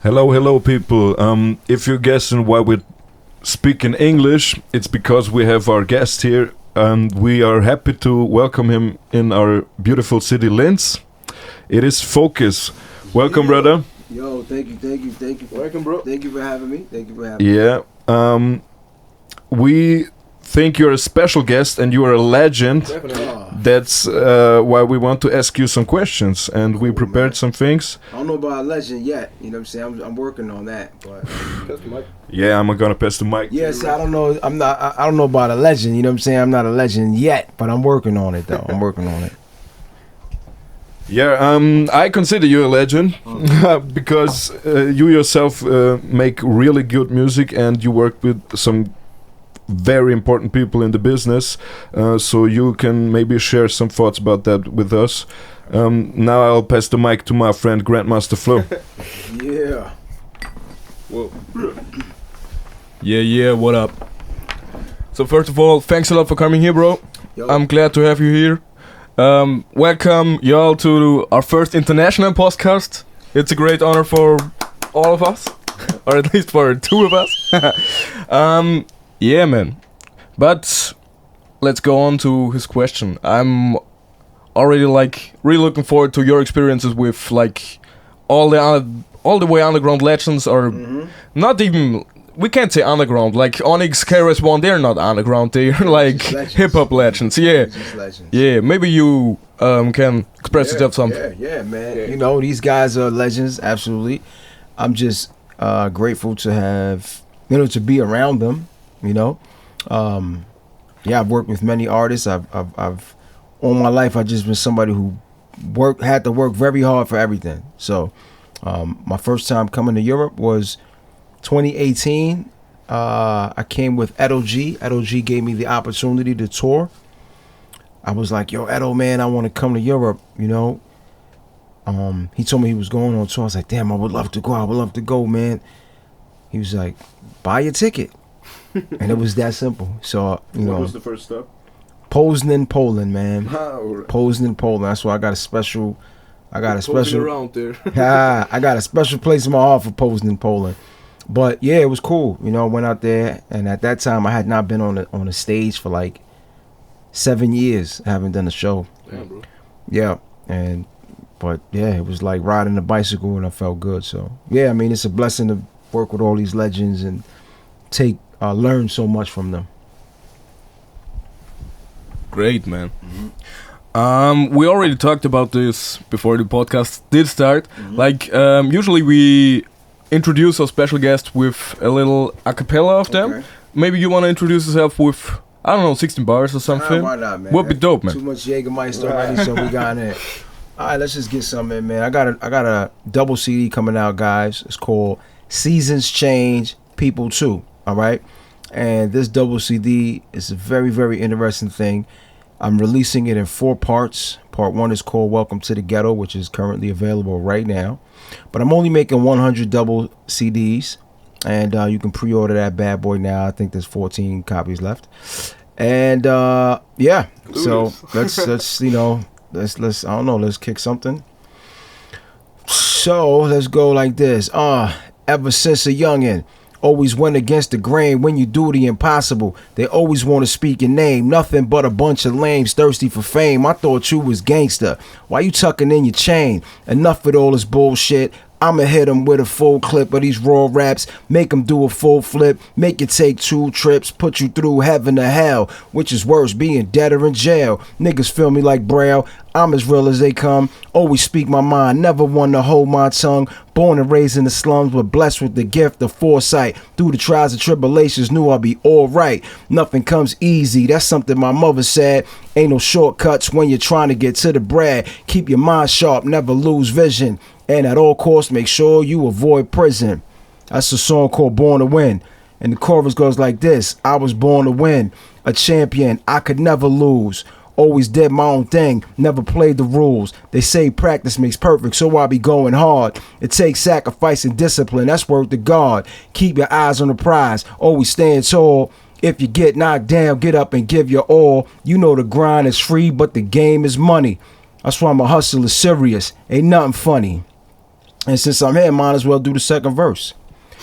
Hello, hello, people. If you're guessing why we speak in English, it's because we have our guest here, and we are happy to welcome him in our beautiful city, Linz. It is Fokis. Welcome, brother. Yo, thank you. Welcome, bro. Thank you for having me. Yeah. We think you're a special guest and you are a legend. Definitely. That's why we want to ask you some questions, and we prepared some things. I don't know about a legend yet. You know what I'm saying? I'm working on that. But Yeah, I'm gonna pass the mic. yes, I don't know. I don't know about a legend. You know what I'm saying? I'm not a legend yet, but I'm working on it though. I'm working on it. Yeah, I consider you a legend because you yourself make really good music and you work with some very important people in the business, so you can maybe share some thoughts about that with us. Now I'll pass the mic to my friend Grandmaster Flo. Yeah. Whoa. Yeah, what up? So first of all, thanks a lot for coming here, bro. Yo. I'm glad to have you here. Welcome y'all to our first international podcast. It's a great honor for all of us, or at least for two of us. Yeah, man. But let's go on to his question. I'm already really looking forward to your experiences with all the way underground legends, or not even. We can't say underground. Like Onyx, KRS-One, they're not underground. They're like hip hop legends. Yeah, Legends. yeah. Maybe you can express yourself something. Yeah, man. You know, these guys are legends. Absolutely. I'm just grateful to have to be around them. You know, I've worked with many artists. I've all my life I've just been somebody who had to work very hard for everything. So my first time coming to Europe was 2018. I came with Edo G. Edo G gave me the opportunity to tour. I was like, yo, Edo, man, I want to come to Europe, you know. He told me he was going on tour. I was like, damn, I would love to go, man. He was like, buy your ticket. And it was that simple. So, What was the first step? Poznan, Poland, man. Right. Poznan, Poland. That's why I got a special around there. I got a special place in my heart for Poznan, Poland. But yeah, it was cool. You know, I went out there, and at that time I had not been on a stage for like 7 years. I haven't done a show. Yeah, bro. Yeah, but it was like riding a bicycle, and I felt good. So yeah, I mean, it's a blessing to work with all these legends and learn so much from them. Great, man. We already talked about this before the podcast did start. Usually we introduce our special guest with a little a cappella of them. Okay. Maybe you want to introduce yourself with, I don't know, 16 bars or something. Why not, man? Would be dope, man. Too much Jägermeister already, so we got in. All right, let's just get something in, man. I got a double CD coming out, guys. It's called Seasons Change, People Too. All right, and this double CD is a very, very interesting thing. I'm releasing it in 4 parts. Part 1 is called Welcome to the Ghetto, which is currently available right now. But I'm only making 100 double CDs, and you can pre-order that bad boy now. I think there's 14 copies left. And yeah, so let's let's I don't know, let's kick something. So let's go like this. Ever since a youngin', always went against the grain when you do the impossible. They always want to speak your name. Nothing but a bunch of lames thirsty for fame. I thought you was gangster. Why you tucking in your chain? Enough with all this bullshit. I'ma hit them with a full clip of these raw raps, make them do a full flip, make you take 2 trips, put you through heaven or hell, which is worse, being dead or in jail. Niggas feel me like Braille, I'm as real as they come, always speak my mind, never one to hold my tongue. Born and raised in the slums, but blessed with the gift of foresight. Through the trials and tribulations, knew I'd be alright. Nothing comes easy, that's something my mother said. Ain't no shortcuts when you're trying to get to the bread. Keep your mind sharp, never lose vision. And at all costs, make sure you avoid prison. That's a song called Born to Win. And the chorus goes like this. I was born to win. A champion, I could never lose. Always did my own thing, never played the rules. They say practice makes perfect, so I be going hard. It takes sacrifice and discipline, that's worth to God. Keep your eyes on the prize, always stand tall. If you get knocked down, get up and give your all. You know the grind is free, but the game is money. That's why my hustle is serious, ain't nothing funny. And since I'm here, might as well do the second verse.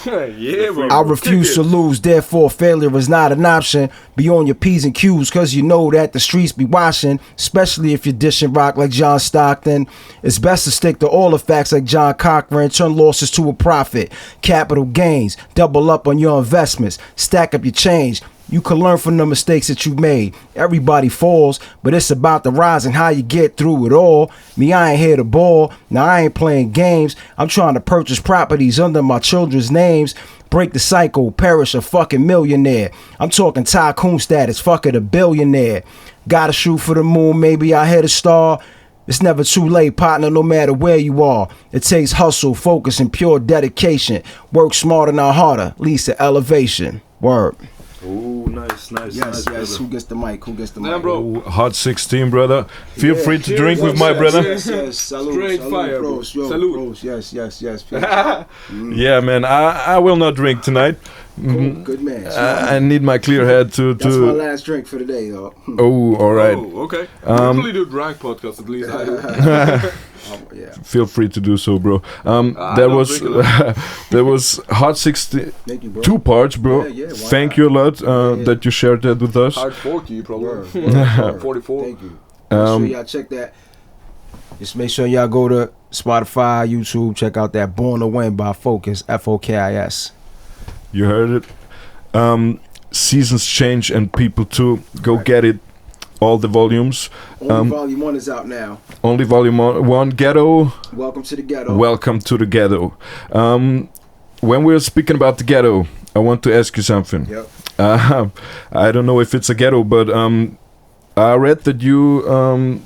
Yeah, bro. I refuse to lose, therefore failure is not an option. Be on your P's and Q's, cause you know that the streets be watching. Especially if you're dishing rock like John Stockton. It's best to stick to all the facts like John Cochran. Turn losses to a profit. Capital gains. Double up on your investments. Stack up your change. You can learn from the mistakes that you made. Everybody falls, but it's about the rise and how you get through it all. Me, I ain't here to ball. Now, I ain't playing games. I'm trying to purchase properties under my children's names. Break the cycle, perish a fucking millionaire. I'm talking tycoon status, fuck it, a billionaire. Gotta shoot for the moon, maybe I hit a star. It's never too late, partner, no matter where you are. It takes hustle, focus, and pure dedication. Work smarter, not harder, leads to elevation. Word. Oh, nice. Yes. Brother. Who gets the mic? Yeah, bro. Oh, hot 16, brother. Feel Yeah, free to cheers, drink with yes, my yes, brother. Yes. Salute. Straight salute, fire, bros. bro. Yo, Salute. bros. Yes. Yeah, man. I will not drink tonight. Cool. Good man. I need my clear head to. That's my last drink for the day, though. Oh, all right. Oh, okay. We usually do drag podcasts, at least I do. Yeah. Feel free to do so, bro. I There don't was drink a lot. there was hot 16. Thank you, bro. 2 parts, bro. Yeah, why Thank not? you a lot Yeah. that you shared that with us. Hard 40, probably. Word. 44. Thank you. Make sure y'all check that. Just make sure y'all go to Spotify, YouTube, check out that Born to Win by Fokis, Fokis. You heard it. Seasons change and people too. Go Right. get it. All the volumes. Only volume 1 is out now. Only volume 1. Ghetto. Welcome to the Ghetto. Welcome to the Ghetto. When we're speaking about the Ghetto, I want to ask you something. Yep. I don't know if it's a ghetto, but I read that you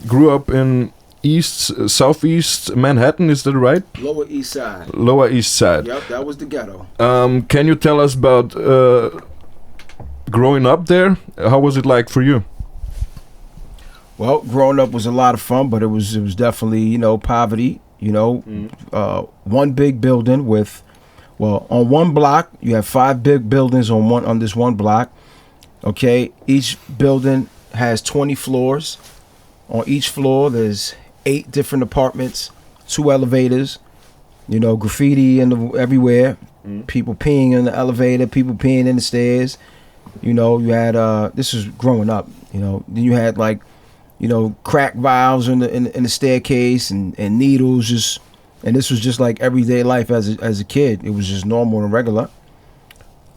grew up in southeast Manhattan. Is that right? Lower East Side. Lower East Side. Yep, that was the Ghetto. Can you tell us about growing up there? How was it like for you? Well, growing up was a lot of fun, but it was definitely, poverty. One big building with, on one block you have 5 big buildings on this one block. Okay, each building has 20 floors. On each floor there's 8 different apartments, 2 elevators. Graffiti everywhere. People peeing in the elevator, people peeing in the stairs. You had this was growing up. Then you had crack vials in the staircase and needles and this was just like everyday life as a kid. It was just normal and regular.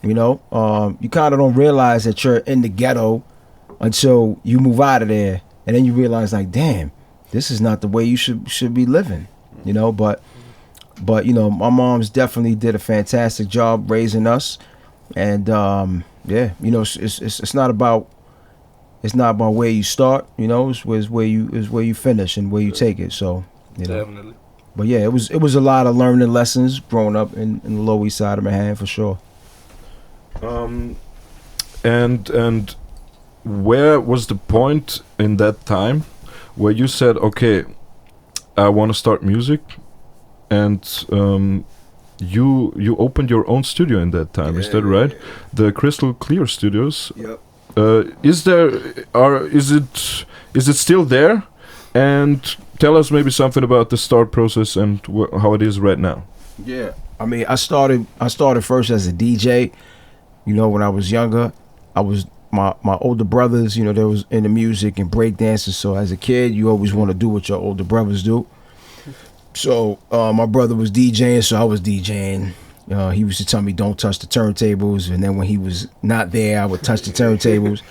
You kind of don't realize that you're in the ghetto until you move out of there, and then you realize like, damn, this is not the way you should be living. But my mom's definitely did a fantastic job raising us, and it's not about where you start, it's where you finish and where you take it. So, Definitely. But yeah, it was a lot of learning lessons growing up in the Lower East Side of Manhattan for sure. And where was the point in that time where you said, okay, I want to start music, and you opened your own studio in that time? Is that right? Yeah. The Crystal Clear Studios. Yep. Is it still there? And tell us maybe something about the start process and how it is right now. Yeah, I mean, I started first as a DJ. When I was younger, I was my older brothers. They was into music and breakdancing. So as a kid, you always want to do what your older brothers do. So my brother was DJing, so I was DJing. He used to tell me don't touch the turntables, and then when he was not there, I would touch the turntables.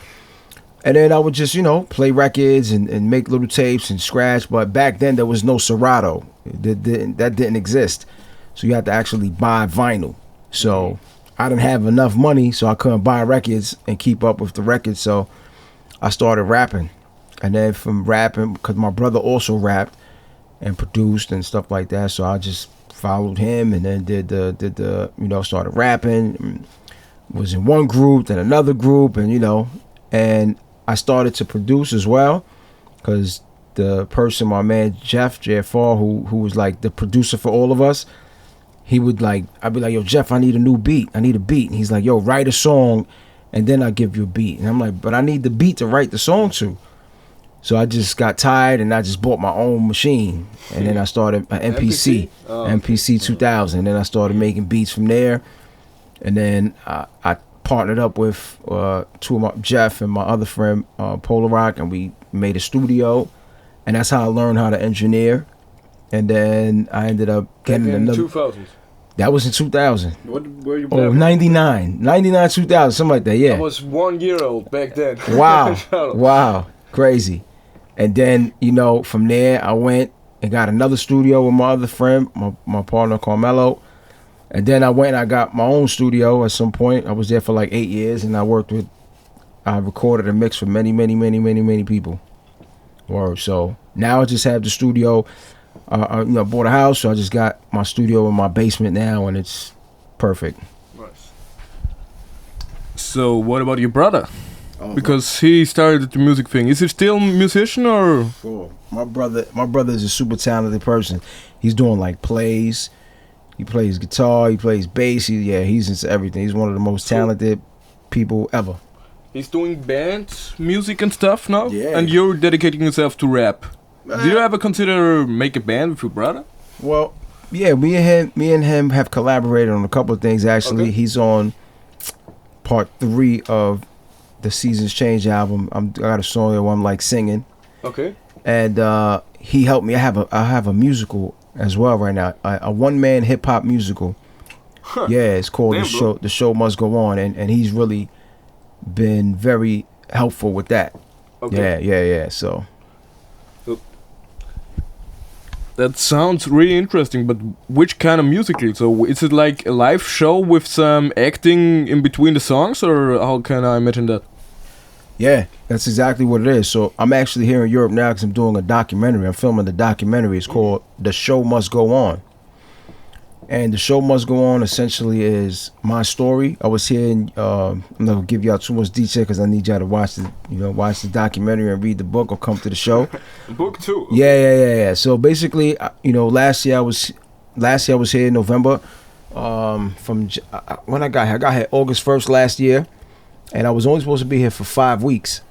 And then I would just, play records and make little tapes and scratch. But back then there was no Serato. That didn't exist. So you had to actually buy vinyl. So I didn't have enough money, so I couldn't buy records and keep up with the records. So I started rapping. And then from rapping, because my brother also rapped and produced and stuff like that, so I just followed him and then did the started rapping. Was in one group, then another group, and and I started to produce as well, because the person, my man Jeff JFR, who was like the producer for all of us, he would I'd be like, yo, Jeff, I need a new beat. I need a beat. And he's like, yo, write a song and then I'll give you a beat. And I'm like, but I need the beat to write the song to. So I just got tired and I just bought my own machine. And then I started an MPC, MPC 2000. And then I started making beats from there. And then I partnered up with Jeff and my other friend, Polar Rock, and we made a studio. And that's how I learned how to engineer. And then I ended up getting another. 2000s. That was in 2000. What were you? Oh, 99, 2000, something like that. Yeah. I was 1 year old back then. Wow, wow, crazy. And then from there I went and got another studio with my other friend, my partner Carmelo. And then I went and I got my own studio at some point. I was there for like 8 years, and I recorded and mixed for many people. Word. So now I just have the studio. I bought a house, so I just got my studio in my basement now, and it's perfect. Nice. So what about your brother? Because he started the music thing. Is he still a musician or? Sure. My brother is a super talented person. He's doing like plays. He plays guitar. He plays bass. He's into everything. He's one of the most talented people ever. He's doing band music and stuff now. Yeah. And you're dedicating yourself to rap. Did you ever consider make a band with your brother? Well, yeah. Me and him have collaborated on a couple of things. Actually, he's on part 3 of the Seasons Change album. I got a song there where I'm like singing. Okay. And he helped me. I have a musical as well right now. A one-man hip-hop musical. Huh. Yeah, it's called The Show Must Go On, and he's really been very helpful with that. Okay. Yeah. So that sounds really interesting, but which kind of musical? So is it like a live show with some acting in between the songs, or how can I imagine that? Yeah, that's exactly what it is. So I'm actually here in Europe now because I'm doing a documentary. I'm filming the documentary. It's called The Show Must Go On. And The Show Must Go On essentially is my story. I was here, and I'm not gonna give y'all too much detail because I need y'all to watch the documentary and read the book or come to the show. Book too. Okay. Yeah. So basically, last year I was here in November. From when I got here August 1st last year. And I was only supposed to be here for 5 weeks.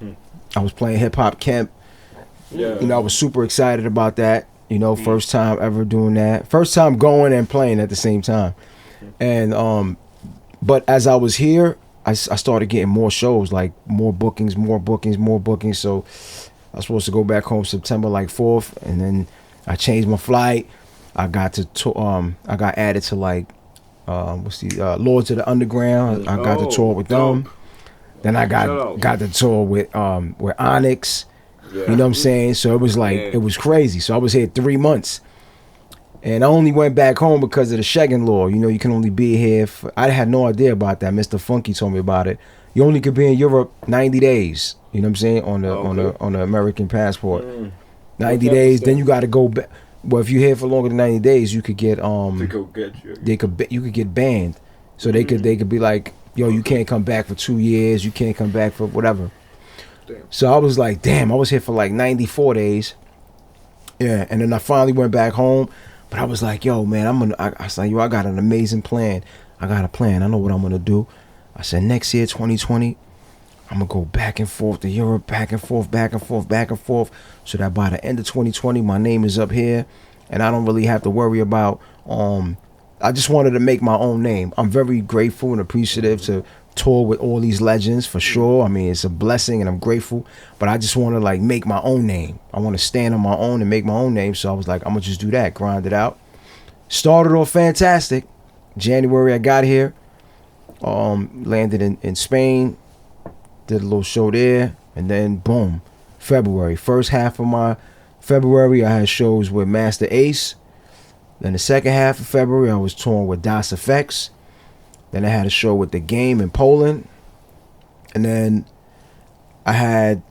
I was playing hip hop camp. Yeah. I was super excited about that. First time ever doing that. First time going and playing at the same time. And but as I was here, I started getting more shows, like more bookings. So I was supposed to go back home September like 4th, and then I changed my flight. I got I got added to like Lords of the Underground. I got to tour with them. Then I got the tour with Onyx. Yeah. You know what I'm saying? So it was like, it was crazy. So I was here 3 months. And I only went back home because of the Shaggin' law. You can only be here I had no idea about that. Mr. Funky told me about it. You only could be in Europe 90 days. You know what I'm saying? On the American passport. 90 days, then you got to go back. Well, if you're here for longer than 90 days, you could get you could get banned. So they could be like, yo, you can't come back for 2 years. You can't come back for whatever. Damn. So I was like, damn, I was here for like 94 days. Yeah, and then I finally went back home. But I was like, yo, man, I was like, yo, I got an amazing plan. I got a plan. I know what I'm going to do. I said, next year, 2020, I'm going to go back and forth to Europe, back and forth, so that by the end of 2020, my name is up here. And I don't really have to worry about I just wanted to make my own name. I'm very grateful and appreciative to tour with all these legends, for sure. I mean, it's a blessing and I'm grateful, but I just want to like make my own name. I want to stand on my own and make my own name. So I was like, I'm gonna just do that, grind it out. Started off fantastic. January I got here, landed in Spain, did a little show there, and then boom, February. First half of my February, I had shows with Master Ace. Then the second half of February, I was touring with Das Effects. Then I had a show with The Game in Poland. And then I had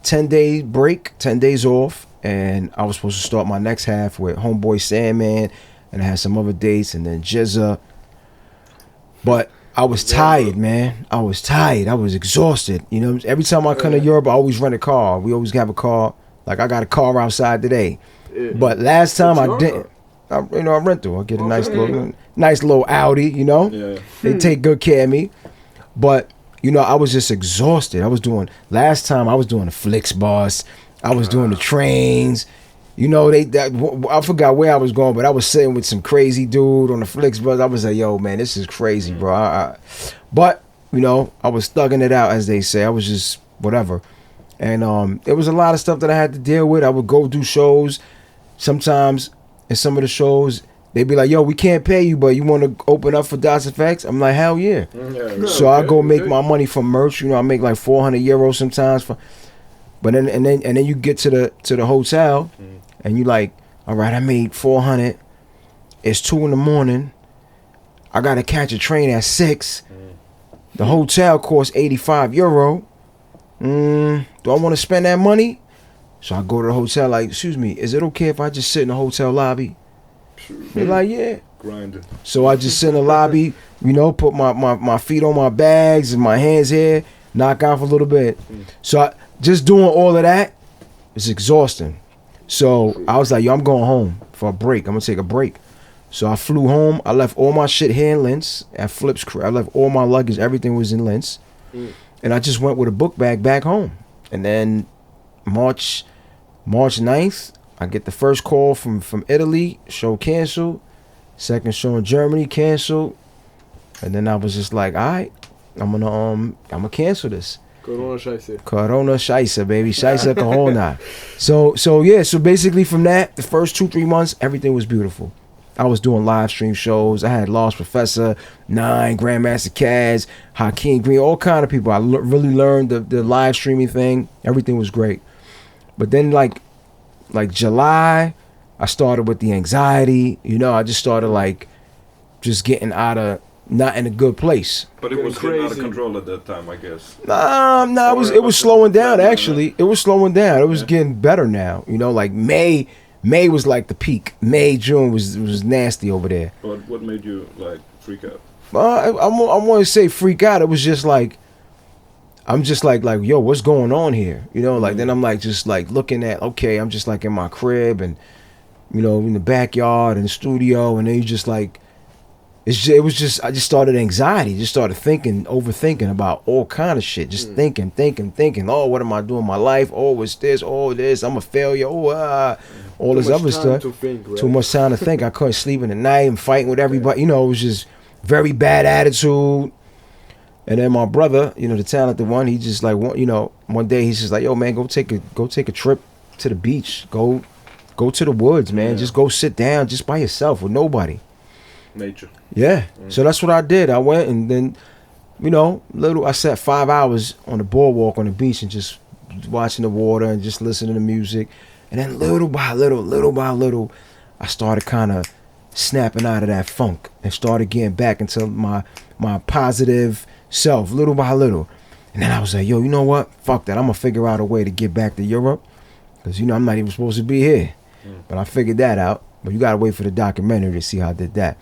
10-day break, 10 days off. And I was supposed to start my next half with Homeboy Sandman. And I had some other dates, and then Jizza. But I was tired, man. I was tired. I was exhausted. Every time I come to Europe, I always rent a car. We always have a car. Like, I got a car outside today. But last time I didn't. I rental. I get a nice little Audi, Yeah. They take good care of me. But, I was just exhausted. Last time I was doing the Flix bus. I was doing the trains. You know, I forgot where I was going, but I was sitting with some crazy dude on the Flicks bus. I was like, yo, man, this is crazy, bro. But, you know, I was thugging it out, as they say. I was just whatever. And there was a lot of stuff that I had to deal with. I would go do shows. Sometimes in some of the shows, they'd be like, yo, we can't pay you, but you want to open up for Das Effects? I'm like, hell yeah. So I go make my money from merch. You know, I make like 400 euros sometimes. But then you get to the hotel, and you like, all right, I made 400. It's 2 a.m. I gotta catch a train at 6. The hotel costs 85 euro. Do I want to spend that money? So I go to the hotel like, excuse me, is it okay if I just sit in the hotel lobby? They're like, yeah. Grinding. So I just sit in the lobby, you know, put my feet on my bags and my hands here, knock out for a little bit. So just doing all of that is exhausting. So I was like, yo, I'm going home for a break. I'm going to take a break. So I flew home. I left all my shit here in Linz at Flip's crib. I left all my luggage. Everything was in Linz. And I just went with a book bag back home. And then March 9th, I get the first call from Italy. Show canceled. Second show in Germany canceled. And then I was just like, all right, I'm gonna cancel this. Corona Scheisse. Corona Scheisse, baby. Scheisse Corona. So basically from that, the first 2-3 months, everything was beautiful. I was doing live stream shows. I had Lost Professor, 9, Grandmaster Kaz, Hakeem Green, all kind of people. I really learned the live streaming thing. Everything was great. But then like July, I started with the anxiety. You know, I just started like just getting not in a good place. But it was getting out of control at that time, I guess. Nah, it was slowing down actually. It was slowing down. It was getting better now. You know, like May was like the peak. May, June was nasty over there. But what made you like freak out? I want to say freak out. It was just like, I'm just like yo, what's going on here? You know, like then I'm like just like looking at, okay, I'm just like in my crib and, you know, in the backyard and the studio, and then you just like, I just started anxiety, just started overthinking about all kind of shit, just thinking, oh, what am I doing in my life? Oh, it's this, oh, this, I'm a failure, all this other stuff. Too much time to think. I couldn't sleep in the night and fighting with everybody. You know, it was just very bad attitude. And then my brother, you know, the talented one, he just like, you know, one day he's just like, yo, man, go take a trip to the beach, go to the woods, man, just go sit down just by yourself with nobody. Nature. Yeah. So that's what I did. I went and then, you know, I sat 5 hours on the boardwalk on the beach and just watching the water and just listening to music. And then little by little, I started kind of snapping out of that funk and started getting back into my positive self, little by little. And then I was like, yo, you know what? Fuck that. I'm going to figure out a way to get back to Europe. Because, you know, I'm not even supposed to be here. But I figured that out. But you got to wait for the documentary to see how I did that.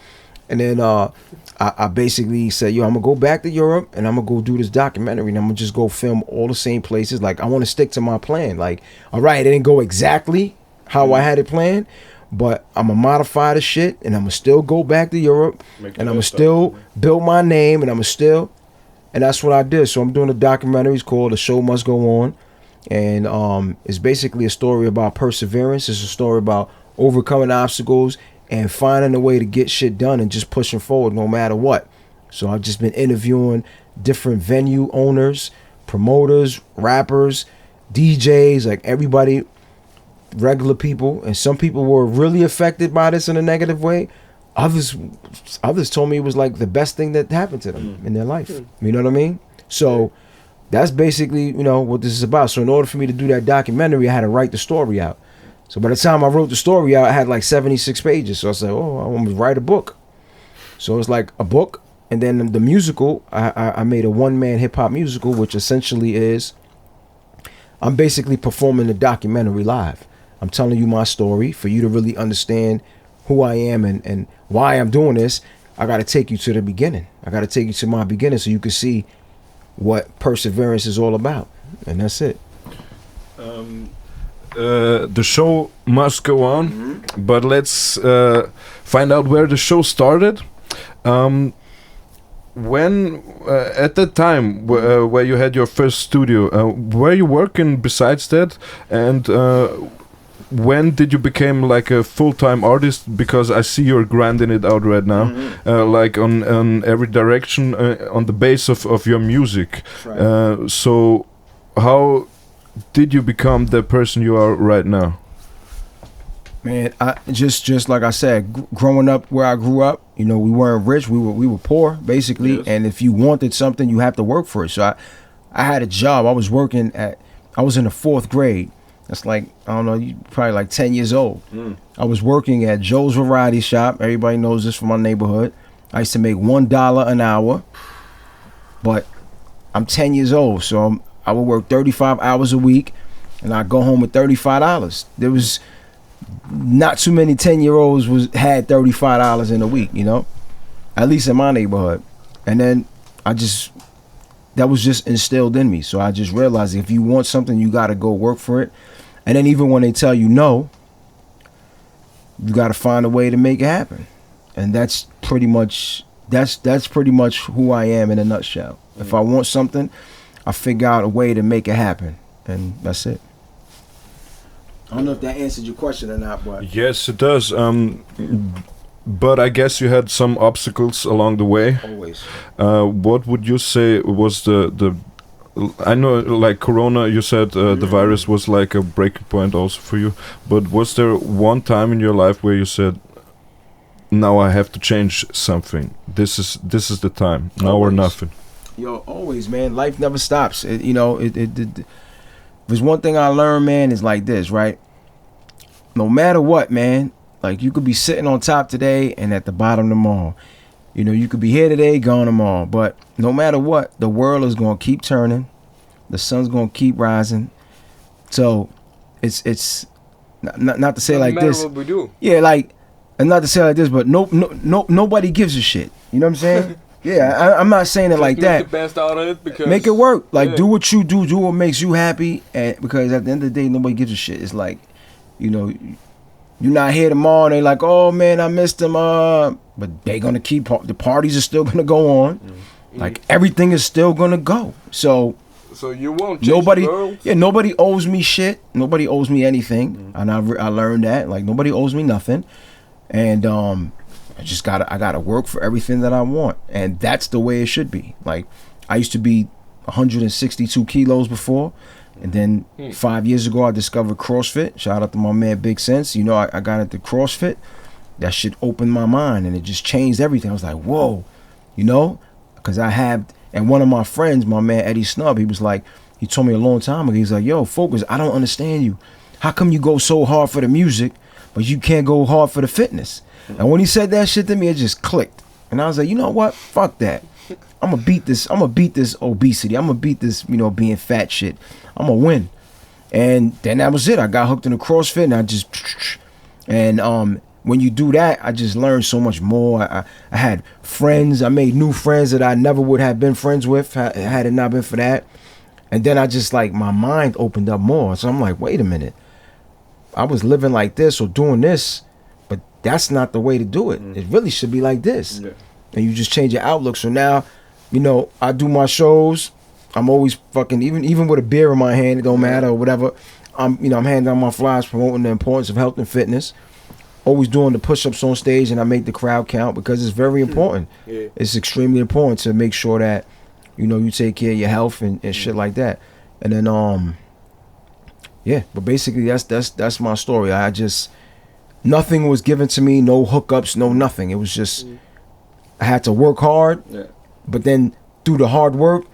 And then I basically said, yo, I'm going to go back to Europe and I'm going to go do this documentary and I'm going to just go film all the same places. Like, I want to stick to my plan. Like, all right, it didn't go exactly how I had it planned, but I'm going to modify the shit and I'm going to still go back to Europe and I'm going to still build my name and I'm going to still, and that's what I did. So I'm doing a documentary. It's called The Show Must Go On. And it's basically a story about perseverance. It's a story about overcoming obstacles and finding a way to get shit done and just pushing forward no matter what. So I've just been interviewing different venue owners, promoters, rappers, DJs, like everybody, regular people. And some people were really affected by this in a negative way. Others told me it was like the best thing that happened to them in their life. You know what I mean? So that's basically, you know, what this is about. So in order for me to do that documentary, I had to write the story out. So by the time I wrote the story out, I had like 76 pages. So I said, oh, I want to write a book. So it's like a book. And then the musical, I made a one-man hip-hop musical, which essentially is, I'm basically performing the documentary live. I'm telling you my story. For you to really understand who I am and why I'm doing this, I got to take you to the beginning. I got to take you to my beginning so you can see what perseverance is all about. And that's it. The show must go on, but let's find out where the show started. when at that time where you had your first studio, were you working besides that, and when did you become like a full-time artist? Because I see you're grinding it out right now, like on every direction, on the base of your music. Right. So how did you become the person you are right now? Man, I just like I said, growing up where I grew up, you know, we weren't rich, we were poor basically, Yes. and if you wanted something, you have to work for it. So I had a job. I was in the 4th grade. That's like, I don't know, probably like 10 years old. I was working at Joe's Variety Shop. Everybody knows this from my neighborhood. I used to make $1 an hour, but I'm 10 years old, so I would work 35 hours a week, and I'd go home with $35. There was not too many 10-year-olds had $35 in a week, you know, at least in my neighborhood. And then that was just instilled in me. So I just realized if you want something, you got to go work for it. And then even when they tell you no, you got to find a way to make it happen. And that's pretty much who I am in a nutshell. If I want something, I figure out a way to make it happen, and that's it. I don't know if that answered your question or not, but Yes, it does. But I guess you had some obstacles along the way. always. What would you say was the I know, like Corona, you said the virus was like a breaking point also for you. But was there one time in your life where you said, "Now I have to change something. This is the time. Now or Always. nothing." Yo, always, man. Life never stops. There's one thing I learned, man, is like this, right? No matter what, man, like you could be sitting on top today and at the bottom tomorrow. You know, you could be here today, gone tomorrow. But no matter what, the world is going to keep turning. The sun's going to keep rising. So it's not to say Doesn't like matter this. what we do. Yeah, like, and not to say like this, but nobody gives a shit. You know what I'm saying? Yeah, I'm not saying it like Make that. the best out of it because Make it work. Like, Yeah. do what you do what makes you happy, and because at the end of the day, nobody gives a shit. It's like, you know, you're not here tomorrow, and they like, oh man, I missed them. But they gonna keep the parties are still gonna go on. Like everything is still gonna go. So you won't change nobody, the world. yeah, nobody owes me shit. Nobody owes me anything, and I learned that. Like nobody owes me nothing, and I gotta work for everything that I want, and that's the way it should be. Like I used to be 162 kilos before, and then 5 years ago I discovered CrossFit. Shout out to my man Big Sense. You know, I got into CrossFit. That shit opened my mind, and it just changed everything. I was like, whoa, you know, because and one of my friends, my man Eddie Snub, he told me a long time ago, he's like, yo, Fokis, I don't understand you. How come you go so hard for the music, but you can't go hard for the fitness? And when he said that shit to me, it just clicked. And I was like, you know what? Fuck that. I'm gonna beat this obesity. I'm gonna beat this, you know, being fat shit. I'm gonna win. And then that was it. I got hooked in the CrossFit, and when you do that, I just learned so much more. I had friends. I made new friends that I never would have been friends with had it not been for that. And then I just like, my mind opened up more. So I'm like, wait a minute. I was living like this or doing this, but that's not the way to do it. It really should be like this. Yeah. And you just change your outlook. So now, you know, I do my shows. I'm always fucking, even with a beer in my hand, it don't matter or whatever. I'm handing out my flyers promoting the importance of health and fitness. Always doing the push-ups on stage, and I make the crowd count because it's very important. Yeah. It's extremely important to make sure that, you know, you take care of your health and shit like that. And then yeah, but basically that's my story. Nothing was given to me, no hookups, no nothing. It was just I had to work hard, but then through the hard work,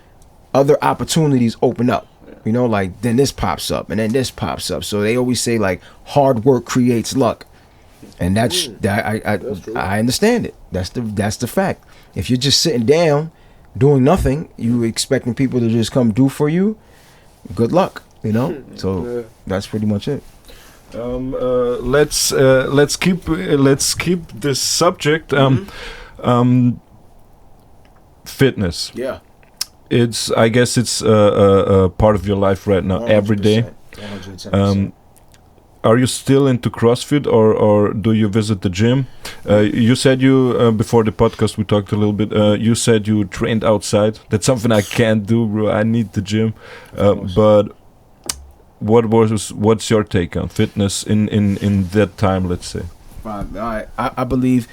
other opportunities open up. You know, like then this pops up and then this pops up. So they always say like hard work creates luck. And that's I understand it. That's the fact. If you're just sitting down doing nothing, you expecting people to just come do for you, good luck, you know? So that's pretty much it. Let's keep this subject fitness. Yeah. I guess it's a part of your life right now, every day. 110%. are you still into CrossFit, or do you visit the gym? You said you before the podcast we talked a little bit. You said you trained outside. That's something I can't do, bro. I need the gym. But what's your take on fitness in that time? Let's say. I believe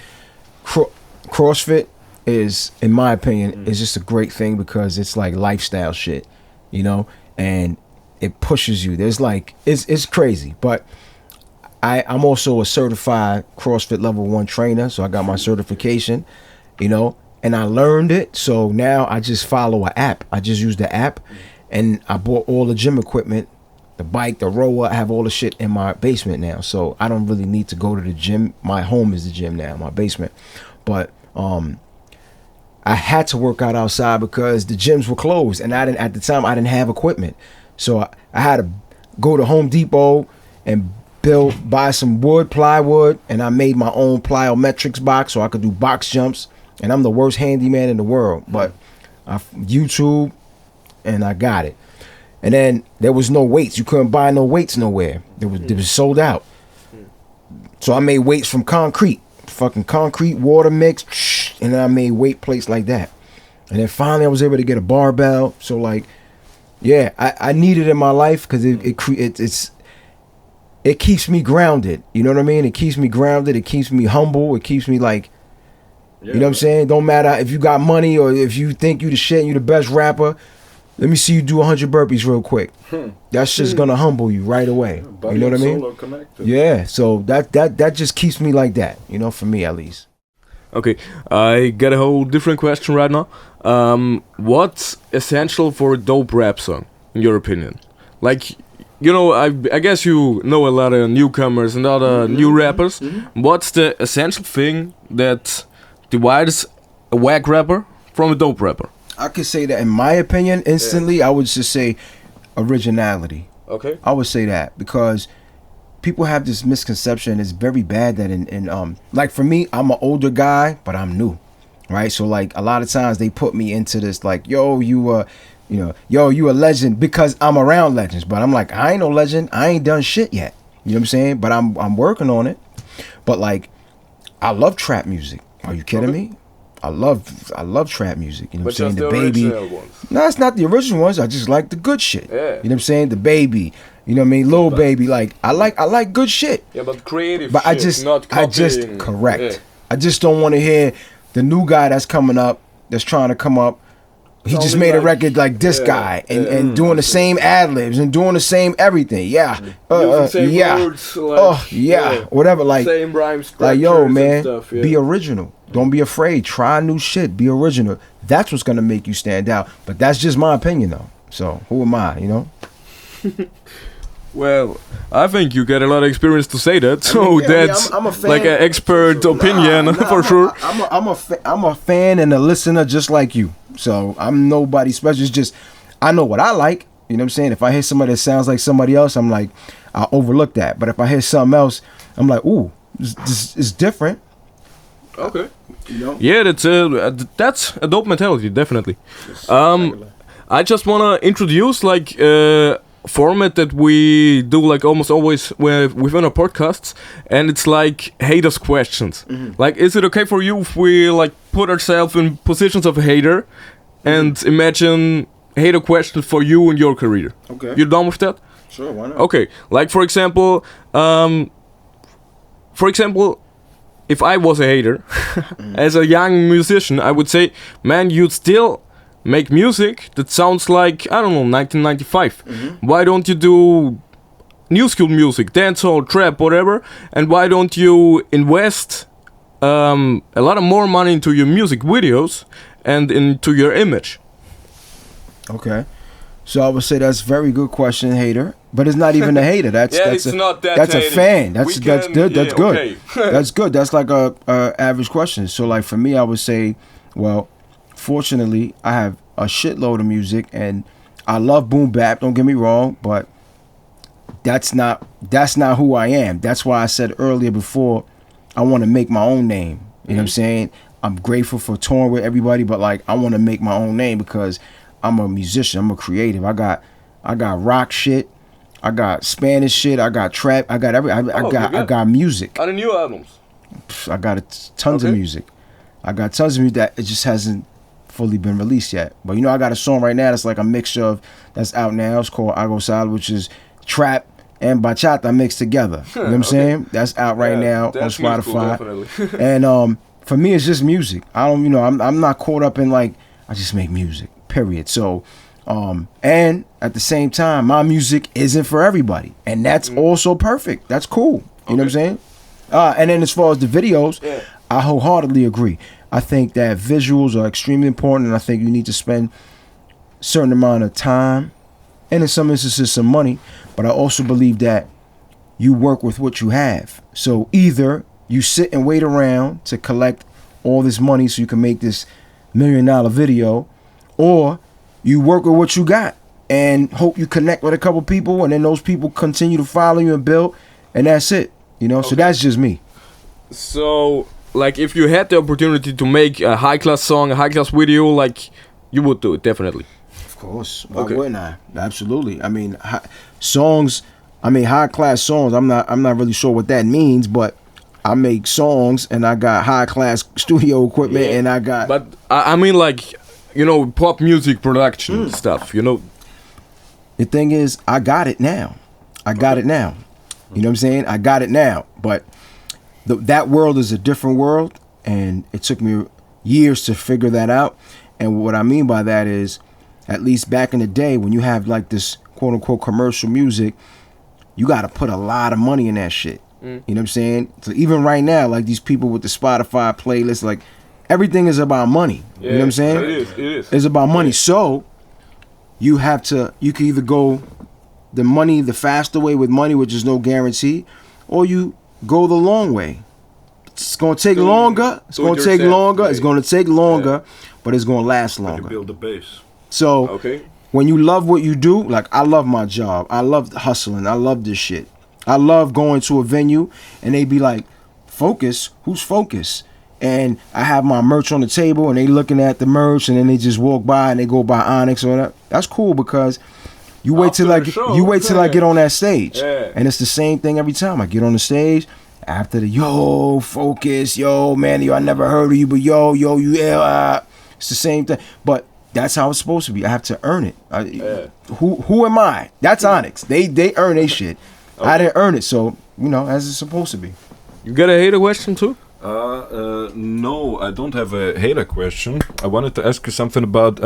CrossFit is, in my opinion, is just a great thing because it's like lifestyle shit, you know, and it pushes you. There's like it's crazy, but I'm also a certified CrossFit level 1 trainer, so I got my certification, you know, and I learned it. So now I just follow an app. I just use the app, and I bought all the gym equipment, the bike, the rower. I have all the shit in my basement now, so I don't really need to go to the gym. My home is the gym now, my basement. But I had to work out outside because the gyms were closed, and at the time I didn't have equipment. So I had to go to Home Depot and buy some plywood, and I made my own plyometrics box so I could do box jumps. And I'm the worst handyman in the world, but I YouTube, and I got it. And then there was no weights. You couldn't buy no weights nowhere. It was sold out. So I made weights from concrete, fucking concrete water mix, and then I made weight plates like that. And then finally I was able to get a barbell. So like, yeah, I need it in my life because it keeps me grounded. You know what I mean? It keeps me grounded. It keeps me humble. It keeps me like, you know what I'm saying? Don't matter if you got money or if you think you the shit and you the best rapper. Let me see you do 100 burpees real quick. That's just gonna humble you right away. You know what I mean? Yeah. So that just keeps me like that. You know, for me at least. Okay, I got a whole different question right now. What's essential for a dope rap song, in your opinion? Like, you know, I guess you know a lot of newcomers and other new rappers. What's the essential thing that divides a whack rapper from a dope rapper? I could say that in my opinion, instantly, I would just say originality. Okay. I would say that because people have this misconception. It's very bad that in like for me, I'm an older guy, but I'm new, right? So like a lot of times they put me into this like, yo, you a legend because I'm around legends. But I'm like, I ain't no legend. I ain't done shit yet. You know what I'm saying? But I'm working on it. But like, I love trap music. Are you kidding me? I love trap music. You know what I'm saying? The Baby. No, it's not the original ones. I just like the good shit. Yeah. You know what I'm saying? The Baby. You know what I mean? Lil Baby. Like I like good shit. Yeah, but creative. But shit, not copying. Correct. Yeah. I just don't want to hear the new guy that's coming up, that's trying to come up. He just made a record like this guy and doing the same ad libs and doing the same everything. Yeah. Words, like, whatever. Like, same rhymes, like yo, man, stuff, be original. Don't be afraid. Try new shit. Be original. That's what's gonna make you stand out. But that's just my opinion, though. So who am I? You know. Well, I think you get a lot of experience to say that, so that's I'm a fan. like an expert opinion for sure. I'm a fan and a listener just like you. So I'm nobody special. It's just I know what I like. You know what I'm saying? If I hear somebody that sounds like somebody else, I'm like, I'll overlook that. But if I hear something else, I'm like, ooh, this is different. Okay. You know? Yeah, that's a dope mentality, definitely. I just wanna introduce like format that we do like almost always within our podcasts, and it's like haters questions. Like, is it okay for you if we like put ourselves in positions of a hater and imagine hater questions for you in your career? Okay. You done with that? Sure, why not? Okay, like for example, if I was a hater as a young musician, I would say, man, you'd still make music that sounds like, I don't know, 1995. Why don't you do new school music, dancehall, trap, whatever? And why don't you invest a lot of more money into your music videos and into your image? Okay. So I would say that's a very good question, hater. But it's not even a hater. That's a fan. That's good. That's good. Okay. That's good. That's like a average question. So like for me, I would say, well, fortunately, I have a shitload of music, and I love boom bap. Don't get me wrong, but that's not who I am. That's why I said earlier before, I want to make my own name. You know what I'm saying? I'm grateful for touring with everybody, but like I want to make my own name because I'm a musician. I'm a creative. I got rock shit. I got Spanish shit. I got trap. I got I got music. Are the new albums? I got tons of music. I got tons of music that it just hasn't fully been released yet. But you know, I got a song right now that's like a mixture of that's out now. It's called Hago Sal, which is trap and bachata mixed together. You know what I'm saying? That's out right now on Spotify. Cool, and for me, it's just music. I don't, you know, I'm not caught up in like I just make music. Period. So, and at the same time, my music isn't for everybody, and that's also perfect. That's cool. You know what I'm saying? And then as far as the videos, I wholeheartedly agree. I think that visuals are extremely important, and I think you need to spend a certain amount of time, and in some instances some money, but I also believe that you work with what you have. So either you sit and wait around to collect all this money so you can make this $1 million video, or you work with what you got and hope you connect with a couple people, and then those people continue to follow you and build, and that's it. You know, so that's just me. So, like, if you had the opportunity to make a high-class song, a high-class video, like, you would do it, definitely. Of course. Why wouldn't I? Absolutely. I mean, high-class songs, I'm not really sure what that means, but I make songs, and I got high-class studio equipment, and I got... But, I mean, like, you know, pop music production stuff, you know? The thing is, I got it now. I got it now. You know what I'm saying? I got it now, but... that world is a different world, and it took me years to figure that out. And what I mean by that is, at least back in the day, when you have like this quote unquote commercial music, you got to put a lot of money in that shit. You know what I'm saying? So even right now, like these people with the Spotify playlist, like everything is about money. You know what I'm saying? It is. It's about money. So you can either go the faster way with money, which is no guarantee, or you go the long way. It's gonna take longer. It's gonna take longer. It's gonna take longer, but it's gonna last longer. You build the base. So when you love what you do, like I love my job. I love hustling. I love this shit. I love going to a venue and they be like, Fokis, who's Fokis? And I have my merch on the table and they looking at the merch and then they just walk by and they go by Onyx or that. That's cool because you wait till I get on that stage. And it's the same thing every time. I get on the stage after the Fokis, man, I never heard of you, but it's the same thing. But that's how it's supposed to be. I have to earn it. Who am I? That's Onyx. They earn their shit. I didn't earn it, so you know, as it's supposed to be. You got a hater question too? No, I don't have a hater question. I wanted to ask you something about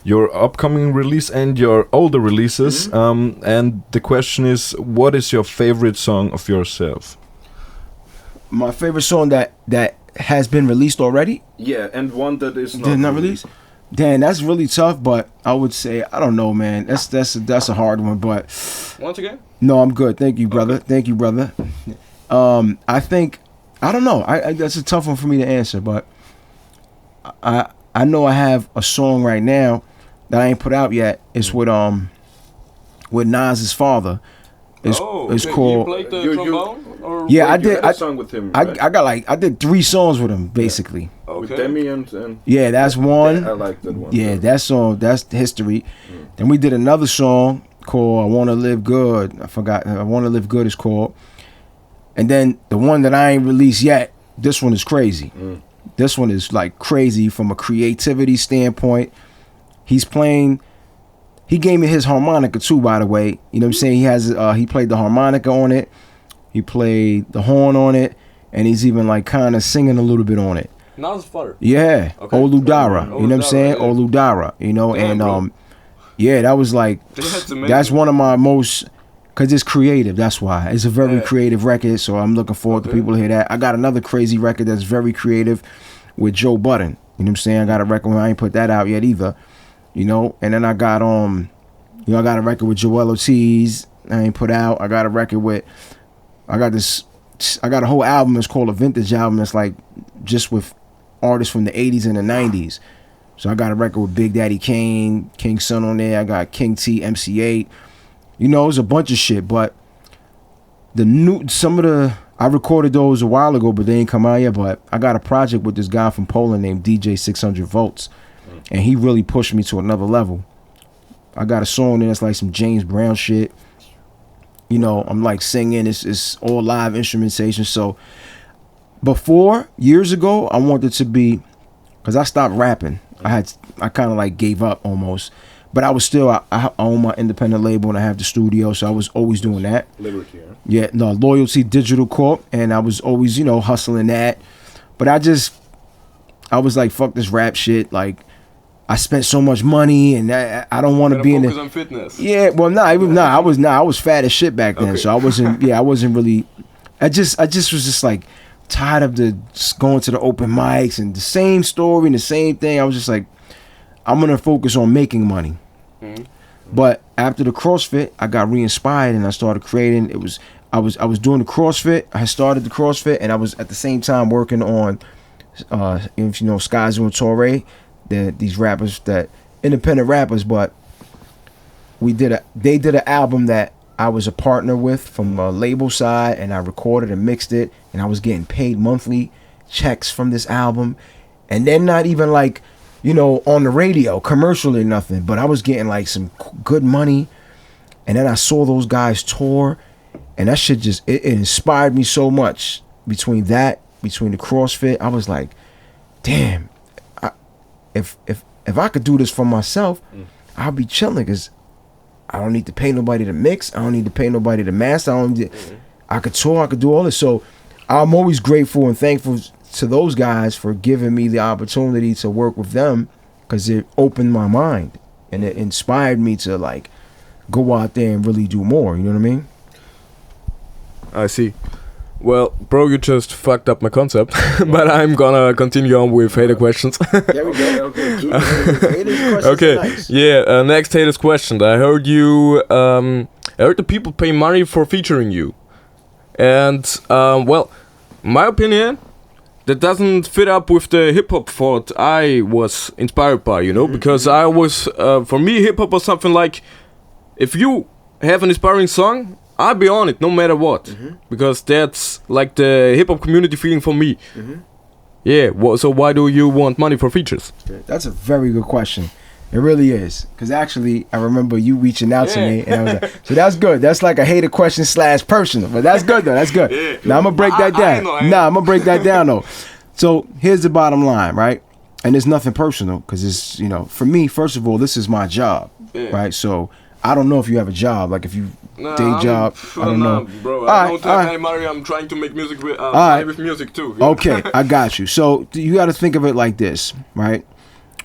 your upcoming release and your older releases. And the question is, what is your favorite song of yourself? My favorite song that has been released already? Yeah, and one that is not released. Damn, that's really tough. But I would say I don't know, man. That's a hard one. But once again, no, I'm good. Thank you, brother. Thank you, brother. I think. I don't know. I that's a tough one for me to answer, but I know I have a song right now that I ain't put out yet. It's with Nas's father. It's called. You played the trombone? Or yeah, I did. A song with him. Right? I did 3 songs with him basically. With Demi and yeah, that's one. I like that one. Yeah, that song. That's history. Then we did another song called "I Wanna Live Good." I forgot. "I Wanna Live Good" is called. And then the one that I ain't released yet, this one is crazy. This one is like crazy from a creativity standpoint. He gave me his harmonica too, by the way. You know what I'm saying? He played the harmonica on it. He played the horn on it. And he's even like kind of singing a little bit on it. Nas's father? Yeah. Okay. Oludara. You know what I'm saying? Yeah. Oludara. You know, and yeah, that was like, that's one of my most... Because it's creative, that's why. It's a very creative record, so I'm looking forward to people to hear that. I got another crazy record that's very creative with Joe Budden. You know what I'm saying? I got a record, I ain't put that out yet either. You know, and then I got I got a record with Joel Ortiz, I ain't put out. I got a record with, I got a whole album, it's called a vintage album, it's like just with artists from the 80s and the 90s. So I got a record with Big Daddy Kane, King Son on there, I got King T, MC8. You know, it's a bunch of shit, but I recorded those a while ago, but they ain't come out yet. But I got a project with this guy from Poland named DJ 600 Volts, and he really pushed me to another level. I got a song that's like some James Brown shit. You know, I'm like singing. It's all live instrumentation. So before, years ago, I wanted to be, because I stopped rapping. I kind of like gave up almost. But I was still, I own my independent label and I have the studio, so I was always doing that. Liberty, huh? Yeah, no, Loyalty Digital Corp, and I was always, you know, hustling that. But I was like, fuck this rap shit. Like, I spent so much money, and I don't want to be in the. Focus on fitness. Yeah, well, I was fat as shit back then, so I wasn't. Yeah, I wasn't really. I just was just like tired of going to the open mics and the same story and the same thing. I was just like, I'm gonna focus on making money. But after the CrossFit, I got re-inspired and I started creating. I was doing the CrossFit. I started the CrossFit, and I was at the same time working on, if you know Skies and Torre, these rappers, that independent rappers. But they did an album that I was a partner with from a label side, and I recorded and mixed it, and I was getting paid monthly checks from this album, and they're not even like, you know, on the radio, commercially, nothing. But I was getting like some good money. And then I saw those guys tour. And that shit just, it inspired me so much. Between the CrossFit, I was like, damn, if I could do this for myself, I'll be chilling. Because I don't need to pay nobody to mix. I don't need to pay nobody to master. I could tour, I could do all this. So I'm always grateful and thankful to those guys for giving me the opportunity to work with them, because it opened my mind and it inspired me to like go out there and really do more. You know what I mean? I see. Well, bro, you just fucked up my concept, but I'm gonna continue on with hater questions. There we go. Okay. Okay. Nice. Yeah. Next haters question. I heard you. I heard the people pay money for featuring you, and well, my opinion, that doesn't fit up with the hip hop thought I was inspired by, you know, because I was, for me, hip hop was something like, if you have an inspiring song, I'll be on it no matter what, because that's like the hip hop community feeling for me. Yeah, so why do you want money for features? That's a very good question. It really is, because actually I remember you reaching out to me, and I was like, so that's good. That's like a hater question / personal, but that's good though. That's good. Now I'm gonna break that down. I'm gonna break that down though. So here's the bottom line, right? And it's nothing personal, because it's, you know, for me, first of all, this is my job, right? So I don't know if you have a job, like if you day job. I don't know, bro. I don't have any money. I'm trying to make music with music too. Yeah. Okay, I got you. So you got to think of it like this, right?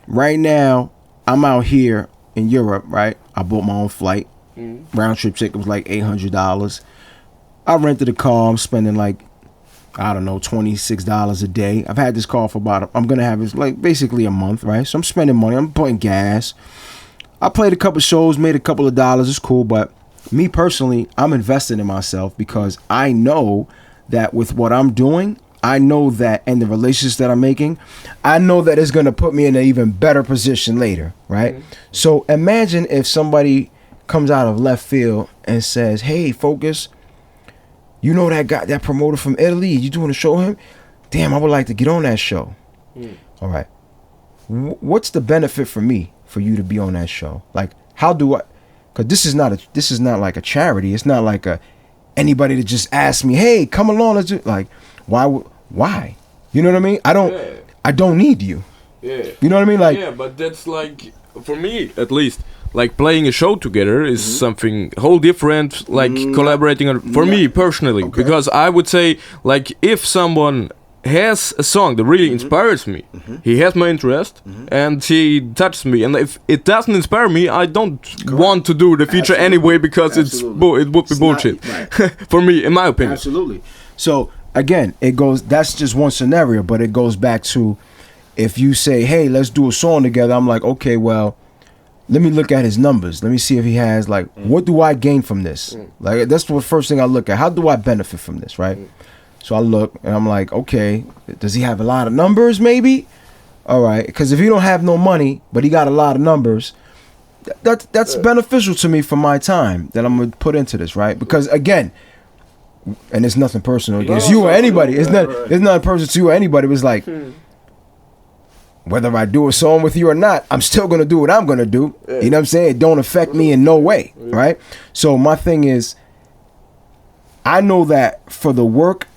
Right now, I'm out here in Europe, right? I bought my own flight. Round trip ticket was like $800. I rented a car. I'm spending like, I don't know, $26 a day. I've had this car for I'm going to have it like basically a month, right? So I'm spending money. I'm putting gas. I played a couple shows, made a couple of dollars. It's cool. But me personally, I'm investing in myself, because I know that with what I'm doing, I know that, and the relationships that I'm making, I know that it's going to put me in an even better position later, right? So imagine if somebody comes out of left field and says, hey, Fokis, you know that guy, that promoter from Italy, you doing a show with him? Damn, I would like to get on that show. All right. What's the benefit for me for you to be on that show? Like, how do I, because this is not like a charity. It's not like anybody that just asks me, hey, come along, let's do, like, why? You know what I mean? I don't need you. Yeah. You know what I mean? Like, yeah, but that's like, for me at least, like playing a show together is something whole different, like collaborating for me personally, because I would say, like, if someone has a song that really inspires me, he has my interest, and he touches me, and if it doesn't inspire me, I don't want to do the feature anyway, because it would be bullshit. For me, in my opinion. Absolutely. So again, that's just one scenario, but it goes back to, if you say, hey, let's do a song together, I'm like, okay, well, let me look at his numbers. Let me see if he has, like, what do I gain from this? Like, that's the first thing I look at. How do I benefit from this, right? So I look, and I'm like, okay, does he have a lot of numbers, maybe? All right, because if he don't have no money, but he got a lot of numbers, that's beneficial to me for my time that I'm going to put into this, right? Because, again, and it's nothing personal against you or anybody. It's not personal to you or anybody. It was like, whether I do a song with you or not, I'm still going to do what I'm going to do. You know what I'm saying? It don't affect me in no way, right? So my thing is, I know that for the work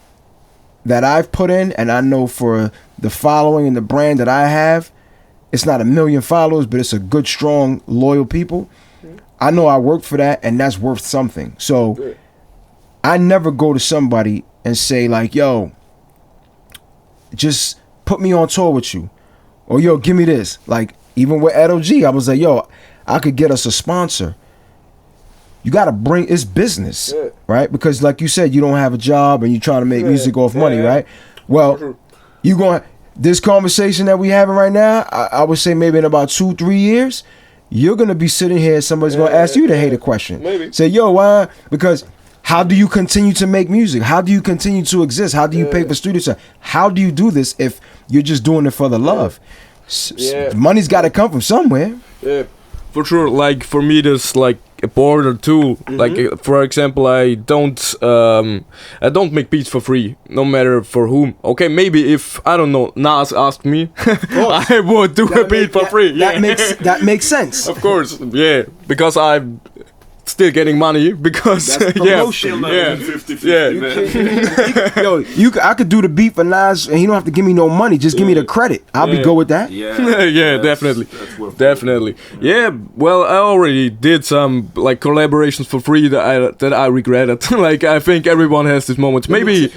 that I've put in, and I know for the following and the brand that I have, it's not a million followers, but it's a good, strong, loyal people. I know I worked for that, and that's worth something. So I never go to somebody and say like, yo, just put me on tour with you, or yo, give me this. Like, even with Ghetto G, I was like, yo, I could get us a sponsor. You got to bring, it's business, right? Because like you said, you don't have a job and you're trying to make music off money, right? Well, you going, this conversation that we having right now, I would say maybe in about 2-3 years, you're going to be sitting here, somebody's going to ask you the hater question. Maybe. Say, yo, why? Because how do you continue to make music? How do you continue to exist? How do you pay for studio time? How do you do this if you're just doing it for the love? Money's got to come from somewhere. Yeah, for sure. Like for me, there's like a border too. Like for example, I don't make beats for free, no matter for whom. Okay, maybe if I don't know, Nas asked me, I would do a beat for free. That makes sense. Of course, yeah, because I'm still getting money because That's promotion. I could do the beat for Nas and he don't have to give me no money, just give me the credit. I'll be good with that. Yeah, definitely. Yeah, well, I already did some like collaborations for free that I regretted. Like I think everyone has this moment. Maybe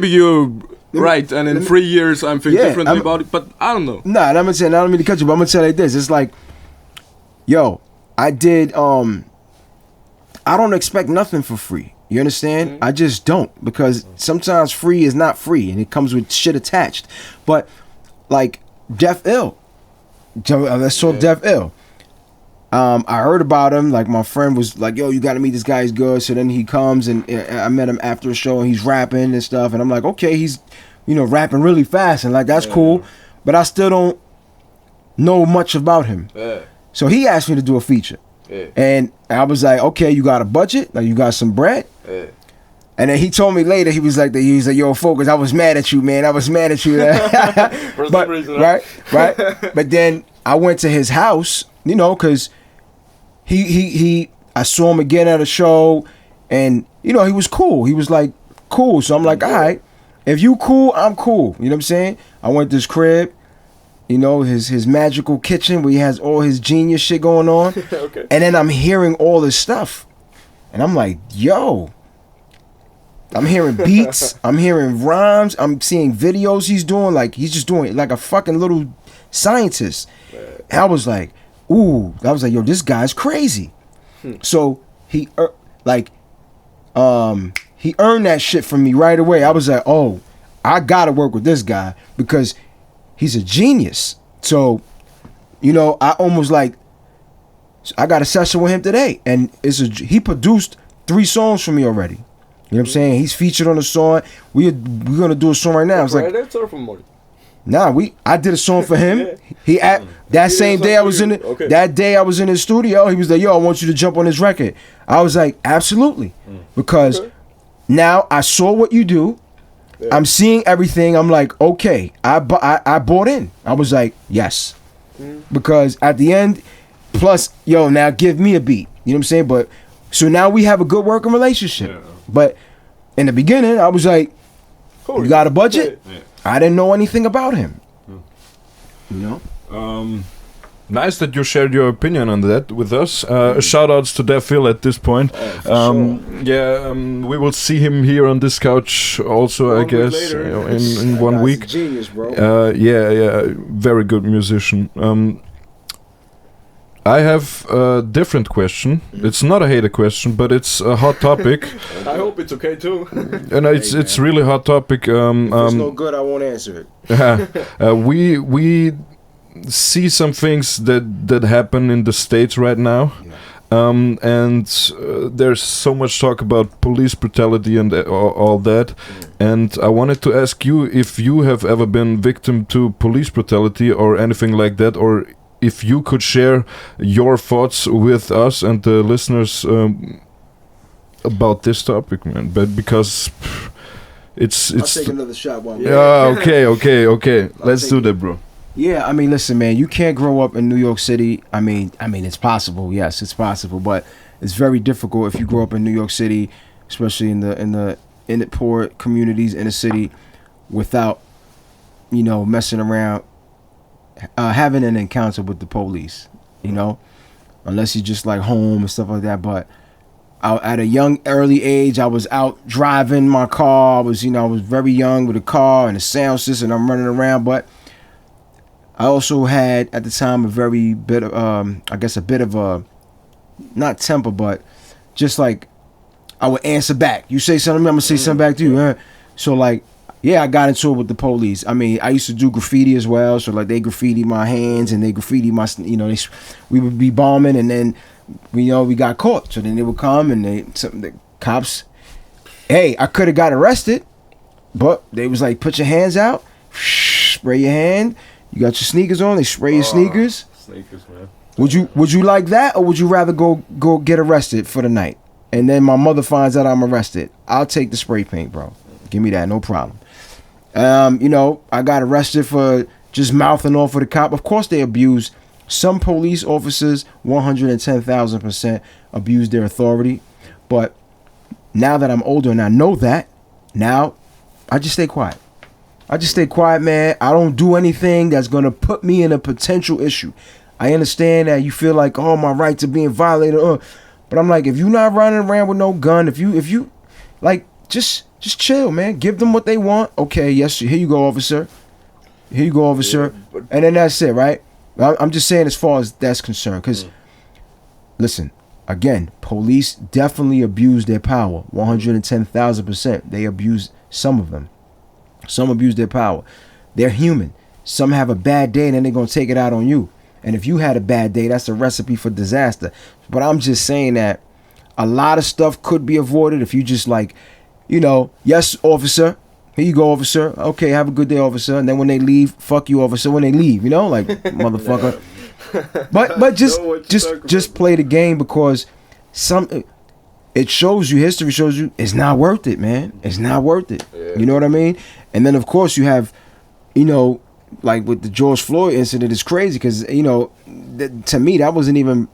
you're right, and in 3 years I'm thinking differently about it, but I don't know. Nah, and I'm gonna say, I don't mean to cut you, but I'm gonna tell you like this. It's like, yo, I did I don't expect nothing for free. You understand? I just don't, because sometimes free is not free and it comes with shit attached. But like Def Ill, let's talk Def Ill. I heard about him. Like my friend was like, "Yo, you got to meet this guy. He's good." So then he comes and I met him after a show and he's rapping and stuff. And I'm like, okay, he's rapping really fast and like that's cool, but I still don't know much about him. So he asked me to do a feature. And I was like, okay, you got a budget? Like you got some bread? And then he told me later, he was like, yo, Fokis, I was mad at you, man. I was mad at you. But, right. But then I went to his house, because I saw him again at a show, and he was cool. He was like cool. So I'm like, all right, if you cool, I'm cool. You know what I'm saying? I went to his crib. His magical kitchen where he has all his genius shit going on. And then I'm hearing all this stuff. And I'm like, yo. I'm hearing beats. I'm hearing rhymes. I'm seeing videos he's doing. Like, he's just doing it like a fucking little scientist. And I was like, ooh. I was like, yo, this guy's crazy. So he earned that shit from me right away. I was like, oh, I gotta work with this guy because he's a genius. So, I almost like, I got a session with him today, and he produced 3 songs for me already. You know what I'm saying? He's featured on a song. We're gonna do a song right now. It's like, I did a song for him. That same day I was in it. That day I was in his studio. He was like, yo, I want you to jump on this record. I was like, absolutely, because now I saw what you do. I'm seeing everything. I'm like, okay, I bought in. I was like, yes. Because at the end, plus, yo, now give me a beat. You know what I'm saying? But, so now we have a good working relationship. Yeah. But in the beginning, I was like, you got a budget? Yeah. I didn't know anything about him. Nice that you shared your opinion on that with us. Shout outs to Def Ill at this point. We will see him here on this couch also, I guess, in 1 week. That's genius, bro. Very good musician. I have a different question. It's not a hater question, but it's a hot topic. I hope it's okay too. And it's really hot topic. If it's no good, I won't answer it. We see some things that happen in the States right now, and there's so much talk about police brutality and all that, and I wanted to ask you if you have ever been victim to police brutality or anything like that, or if you could share your thoughts with us and the listeners about this topic, man. But because it's I'll take another shot while okay. Let's do that, bro. Yeah, I mean, listen, man, you can't grow up in New York City. I mean, it's possible. Yes, it's possible, but it's very difficult if you grow up in New York City especially in the poor communities in the city, without, you know, messing around, having an encounter with the police, you know, unless you're just like home and stuff like that. But at a young, early age, I was out driving my car. I was very young with a car and a sound system. I'm running around, but I also had at the time a bit of a, not temper, but just like I would answer back. You say something, I'm gonna say something back to you. So like, yeah, I got into it with the police. I mean, I used to do graffiti as well. So like, they graffiti my hands and they graffiti my, you know, we would be bombing, and then we got caught. So then they would come and the cops. Hey, I could have got arrested, but they was like, put your hands out, spray your hand. You got your sneakers on. They spray your sneakers. Sneakers, man. Would you like that, or would you rather go get arrested for the night? And then my mother finds out I'm arrested. I'll take the spray paint, bro. Give me that, no problem. You know, I got arrested for just mouthing off of the cop. Of course, they abuse. Some police officers, 110,000% abuse their authority. But now that I'm older and I know that, now I just stay quiet. I just stay quiet, man. I don't do anything that's going to put me in a potential issue. I understand that you feel like, oh, my rights are being violated. But I'm like, if you're not running around with no gun, if you like, just chill, man. Give them what they want. Okay, yes, here you go, officer. Here you go, officer. Yeah, and then that's it, right? I'm just saying as far as that's concerned. Because, listen, again, police definitely abuse their power. 110,000%. They abuse some of them. Some abuse their power. They're human. Some have a bad day and then they're going to take it out on you. And if you had a bad day, that's a recipe for disaster. But I'm just saying that a lot of stuff could be avoided if you just like, you know, yes, officer. Here you go, officer. Okay, have a good day, officer. And then when they leave, fuck you, officer. When they leave, you know, like motherfucker. But just play the game, because it shows you, history shows you, it's not worth it, man. It's not worth it. Yeah. You know what I mean? And then of course you have, you know, like with the George Floyd incident, it's crazy because, you know, to me that wasn't even.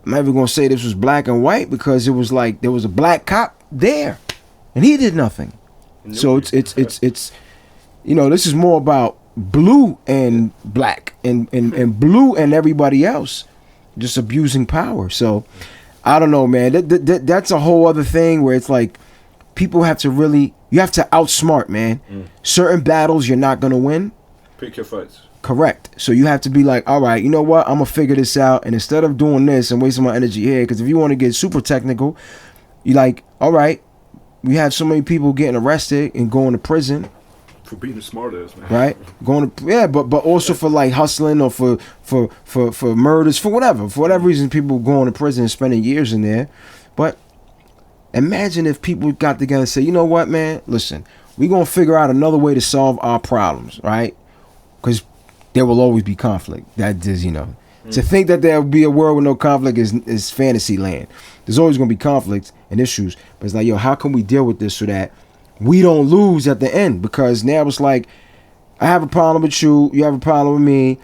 I'm not even gonna say this was black and white, because it was like there was a black cop there, and he did nothing. So it's you know, this is more about blue and black and blue and everybody else just abusing power. So I don't know, man. That's a whole other thing where it's like people have to really, you have to outsmart, man. Certain battles you're not gonna win. Pick your fights. Correct. So you have to be like, all right, you know what? I'm gonna figure this out, and instead of doing this and wasting my energy here, because if you want to get super technical, you like, all right, we have so many people getting arrested and going to prison for being the smartest, man. Right? Going to but also for like hustling or for murders, for whatever reason, people going to prison and spending years in there. But imagine if people got together and say, you know what, man? Listen, we're gonna figure out another way to solve our problems, right? Because there will always be conflict. That is, you know, to think that there will be a world with no conflict is fantasy land. There's always going to be conflicts and issues. But it's like, yo, how can we deal with this so that we don't lose at the end? Because now it's like, I have a problem with you. You have a problem with me.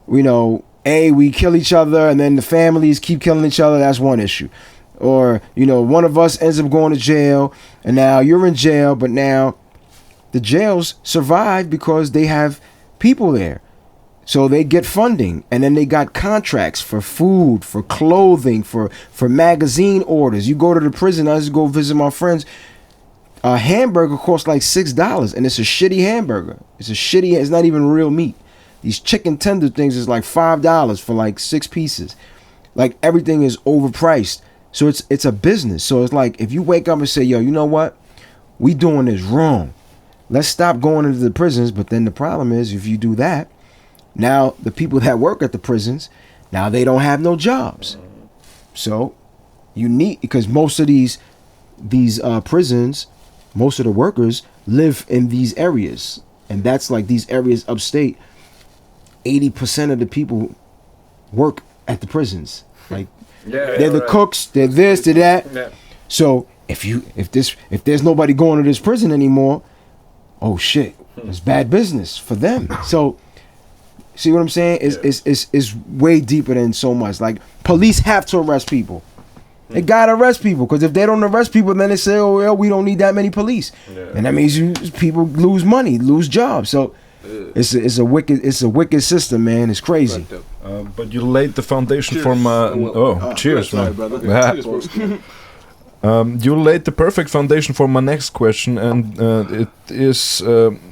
You know, we kill each other, and then the families keep killing each other. That's one issue. Or, you know, one of us ends up going to jail, and now you're in jail, but now the jails survive because they have people there. So they get funding, and then they got contracts for food, for clothing, for magazine orders. You go to the prison. I just go visit my friends. A hamburger costs like $6, and it's a shitty hamburger. It's not even real meat. These chicken tender things is like $5 for like 6 pieces. Like everything is overpriced. So it's a business. So it's like if you wake up and say, yo, you know what? We doing this wrong. Let's stop going into the prisons. But then the problem is, if you do that, now the people that work at the prisons, now they don't have no jobs. So you need, because most of these prisons, most of the workers live in these areas, and that's like these areas upstate. 80% of the people work at the prisons. Like they're the cooks, they're this, they're that. Yeah. So if there's nobody going to this prison anymore, oh shit, it's bad business for them. So see what I'm saying? It's way deeper than so much. Like police have to arrest people. They gotta arrest people, because if they don't arrest people, then they say, oh well, we don't need that many police, and that means people lose money, lose jobs. So it's a wicked system, man. It's crazy. But you laid the foundation for my. Cheers, man. brother. You laid the perfect foundation for my next question, and it is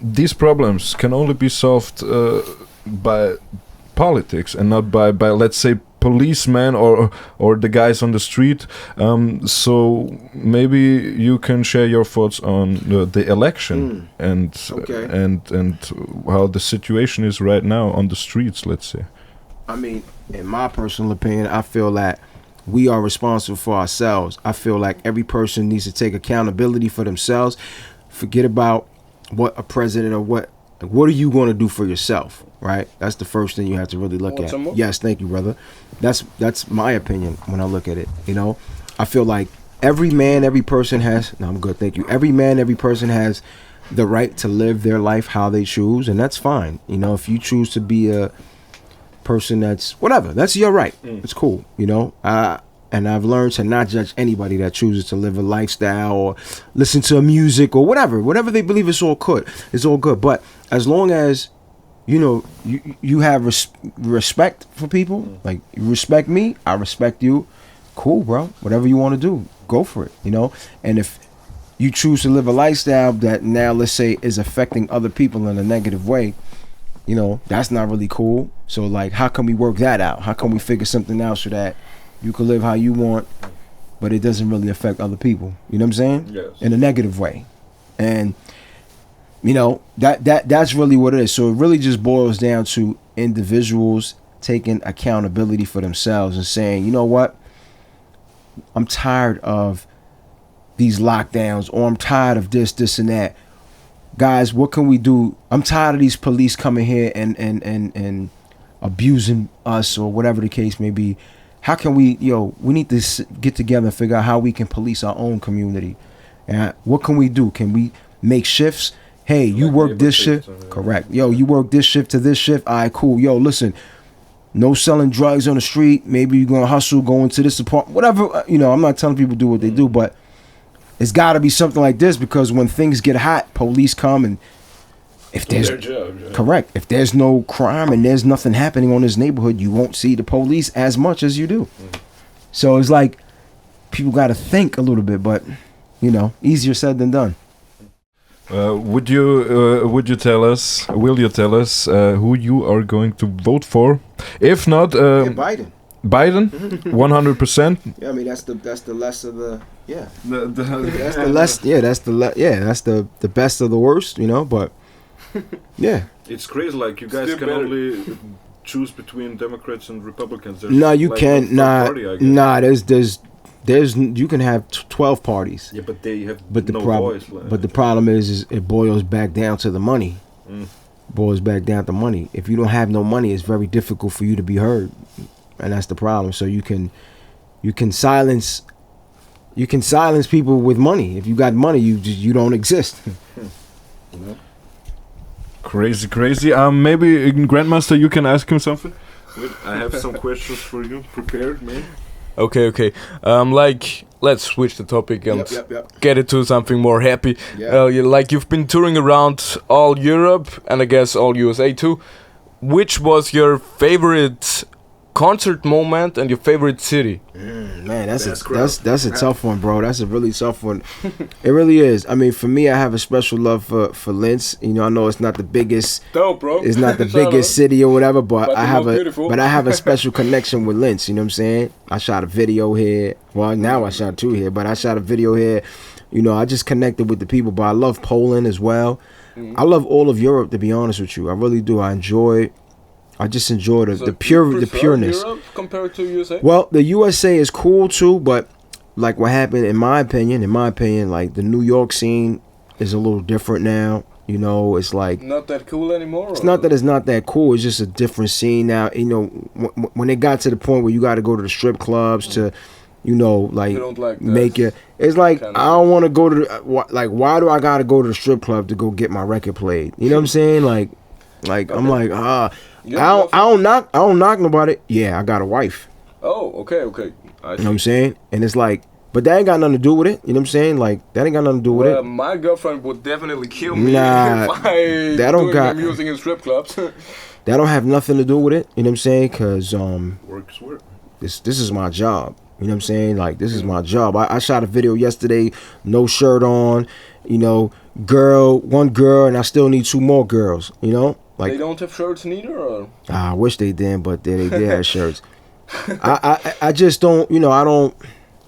these problems can only be solved by politics and not by let's say policemen or the guys on the street. So maybe you can share your thoughts on the election and how the situation is right now on the streets. Let's say. I mean, in my personal opinion, I feel that we are responsible for ourselves. I feel like every person needs to take accountability for themselves. Forget about what a president or what are you going to do for yourself, right? That's the first thing you have to really look at. Yes, thank you, brother. That's my opinion when I look at it. You know, I feel like every person has. No, I'm good, thank you. Every person has the right to live their life how they choose, and that's fine. You know, if you choose to be a person that's whatever, that's your right. It's cool, you know. And I've learned to not judge anybody that chooses to live a lifestyle or listen to music or whatever they believe. It's all good. It's all good. But as long as you know you have respect for people, like you respect me, I respect you. Cool, bro. Whatever you want to do, go for it. You know. And if you choose to live a lifestyle that now, let's say, is affecting other people in a negative way, you know, that's not really cool. So like, how can we work that out? How can we figure something out so that you can live how you want, but it doesn't really affect other people? You know what I'm saying? Yes. In a negative way. And you know, that's really what it is. So it really just boils down to individuals taking accountability for themselves and saying, you know what? I'm tired of these lockdowns, or I'm tired of this and that. Guys, what can we do? I'm tired of these police coming here and abusing us, or whatever the case may be. How can we, we need to get together and figure out how we can police our own community. And what can we do? Can we make shifts? Hey, you work this shift. Correct. You work this shift to this shift. All right, cool. Listen, no selling drugs on the street. Maybe you're going to hustle, go into this apartment, whatever. I'm not telling people to do what they do, but it's got to be something like this, because when things get hot, police come, and if there's correct, if there's no crime and there's nothing happening on this neighborhood, you won't see the police as much as you do. So it's like people got to think a little bit, but easier said than done. Will you tell us who you are going to vote for? If not, Biden. Biden, 100%. Yeah, I mean that's the less of the that's the less that's the best of the worst, but yeah. It's crazy, like you guys can only choose between Democrats and Republicans. No, you can't. There's you can have 12 parties. Yeah, but they have no voice. But the problem is it boils back down to the money. Boils back down to money. If you don't have no money, it's very difficult for you to be heard. And that's the problem. So you can silence people with money. If you got money, you don't exist. Crazy. Maybe Grandmaster, you can ask him something. I have some questions for you prepared, man. Okay. Let's switch the topic and Yep. get it to something more happy. Yeah. You've been touring around all Europe and I guess all USA too. Which was your favorite concert moment and your favorite city? Man, that's a tough one, bro. That's a really tough one. It really is. I mean, for me, I have a special love for Linz. I know it's not the biggest. Dope, bro. It's not the biggest city or whatever, but I have a special connection with Linz. You know what I'm saying? I shot a video here. Well, now I shot 2 here, but I shot a video here. I just connected with the people. But I love Poland as well. I love all of Europe, to be honest with you. I really do. I just enjoy the pureness. Europe compared to USA? Well, the USA is cool too, but like what happened, in my opinion, like the New York scene is a little different now. It's like not that cool anymore. It's not that it's not that cool. It's just a different scene now. When it got to the point where you got to go to the strip clubs to, make it. It's like I don't want to go to why do I got to go to the strip club to go get my record played? You know what I'm saying? Like I'm like I don't knock nobody. Yeah, I got a wife. Oh, okay. I You know what I'm saying? And it's like, but that ain't got nothing to do with it. You know what I'm saying? Like, that ain't got nothing to do with it. My girlfriend would definitely kill me Nah, if I that don't doing got- my music in strip clubs. That don't have nothing to do with it. You know what I'm saying? Because Works work. this is my job. You know what I'm saying? Like, this is my job. I shot a video yesterday, no shirt on, you know, one girl, and I still need 2 more girls, you know? They Like, don't have shirts neither, or? I wish they did, but they did have shirts. I just don't, you know, I don't,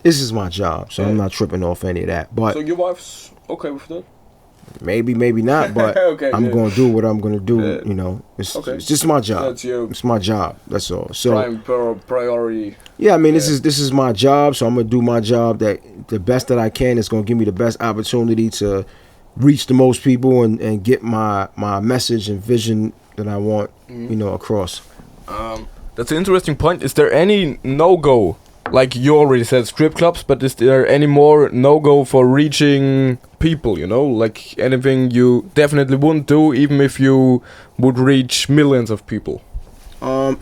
this is my job, so I'm not tripping off any of that. But So your wife's okay with that? maybe not, but Okay, I'm good. going to do what I'm going to do, Yeah. you know? It's Okay. just my job. That's your It's my job. That's all. So prime priority. yeah, I mean, this is my job, so I'm gonna do my job the best that I can. It's gonna give me the best opportunity to reach the most people and get my message and vision that I want, you know, across. That's an interesting point. Is there any no-go? Like you already said, strip clubs, but is there any more no-go for reaching people, you know? Like anything you definitely wouldn't do even if you would reach millions of people?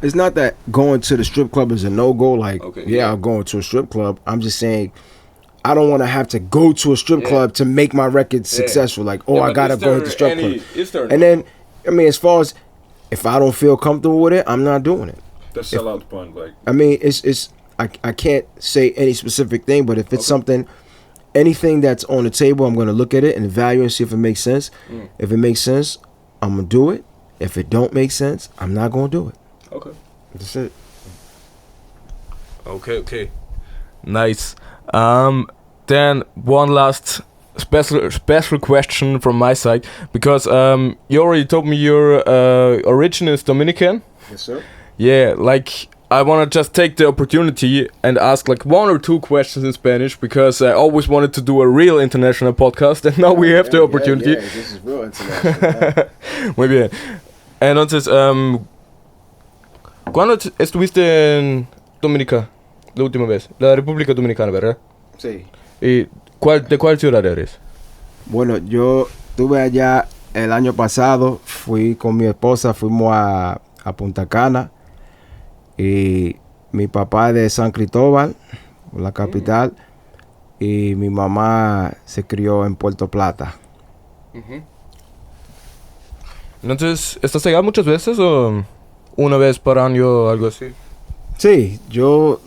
It's not that going to the strip club is a no-go. Like, Okay, yeah, I'm going to a strip club. I'm just saying, I don't want to have to go to a strip club to make my record successful. Like, I but gotta is go hit there the strip any- club. Is there And then, I mean, as far as if I don't feel comfortable with it, I'm not doing it. The sellout point, like. I mean, I can't say any specific thing, but if it's something, anything that's on the table, I'm gonna look at it and evaluate and see if it makes sense. If it makes sense, I'm gonna do it. If it don't make sense, I'm not gonna do it. Okay. That's it. Okay. Nice. Then one last special question from my side, because you already told me your origin is Dominican. Yes, sir. Yeah, like I wanna just take the opportunity and ask like 1 or 2 questions in Spanish, because I always wanted to do a real international podcast, and now we have the opportunity. Yeah, this is real international. Muy bien. Entonces, ¿cuándo estuviste en Dominica la última vez? La República Dominicana, ¿verdad? Sí. ¿Y de cuál ciudad eres? Bueno, yo estuve allá el año pasado. Fui con mi esposa, fuimos a Punta Cana. Y mi papá es de San Cristóbal, la capital. Y mi mamá se crió en Puerto Plata. Entonces, ¿estás allá muchas veces o una vez por año o algo así? Sí, yo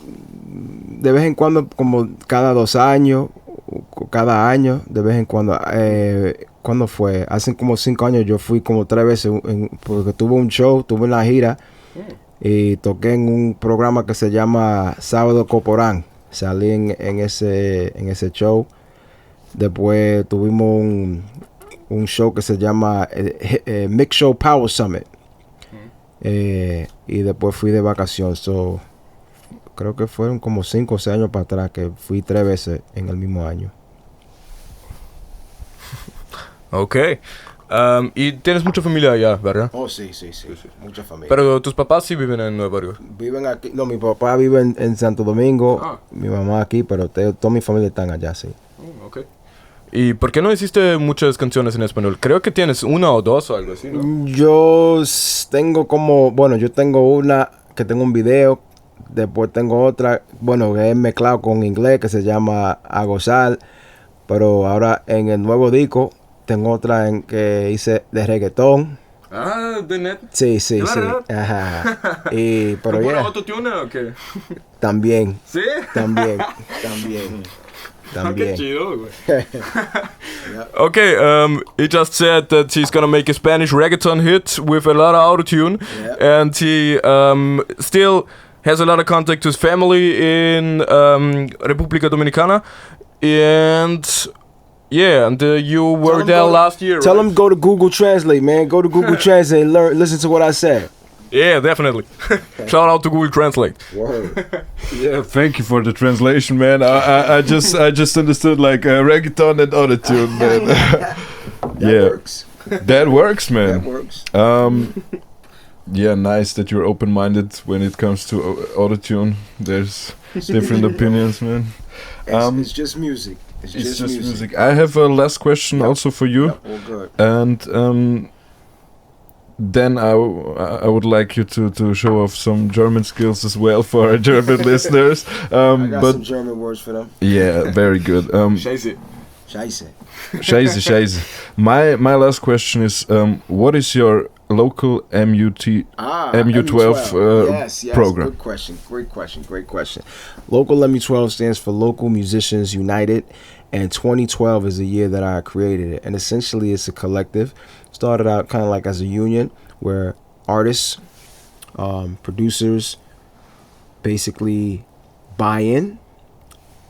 de vez en cuando, como cada 2 años, cada año, de vez en cuando. ¿Cuándo fue? Hace como 5 años yo fui como 3 veces, porque tuve un show, tuve una gira y toqué en un programa que se llama Sábado Coporán. Salí en ese show. Después tuvimos un show que se llama Mix Show Power Summit. Y después fui de vacaciones. So, creo que fueron como 5 o 6 años para atrás que fui 3 veces en el mismo año. Ok. Y tienes mucha familia allá, ¿verdad? Oh, sí. Mucha familia. Pero tus papás sí viven en Nueva York. Viven aquí. No, mi papá vive en Santo Domingo. Mi mamá aquí, pero toda mi familia están allá, sí. Ok. ¿Y por qué no hiciste muchas canciones en español? Creo que tienes 1 o 2 o algo así, ¿no? Yo tengo una que tengo un video. Después tengo otra, bueno, que es mezclado con inglés, que se llama A Gozar. Pero ahora en el nuevo disco tengo otra que hice de reggaetón. Ah, de net. Sí. ¿Verdad? Ajá. Pero ¿Puro ya. autotune o qué? También. ¿Sí? También. Qué chido, güey. Okay, he just said that he's gonna make a Spanish reggaeton hit with a lot of autotune, and he still has a lot of contact to his family in República Dominicana, and you were there last year. Tell right? him go to Google Translate, man. Go to Google Translate and listen to what I said. Yeah, definitely. Shout out to Google Translate. Word. Yeah, thank you for the translation, man. I just understood like reggaeton and autotune, man. That works. That works, man. That works. Yeah, nice that you're open-minded when it comes to autotune. There's different opinions, man. It's just music. It's just music. I have a last question also for you. All good. And then I would like you to show off some German skills as well for our German listeners. I got but some German words for them. yeah, very good. Scheiße. Scheisse. Scheiße. My last question is, what is your local MU12 yes, program? Good question. Great question. Local MU12 stands for Local Musicians United, and 2012 is the year that I created it. And essentially, it's a collective. Started out kind of like as a union where artists, producers, basically buy in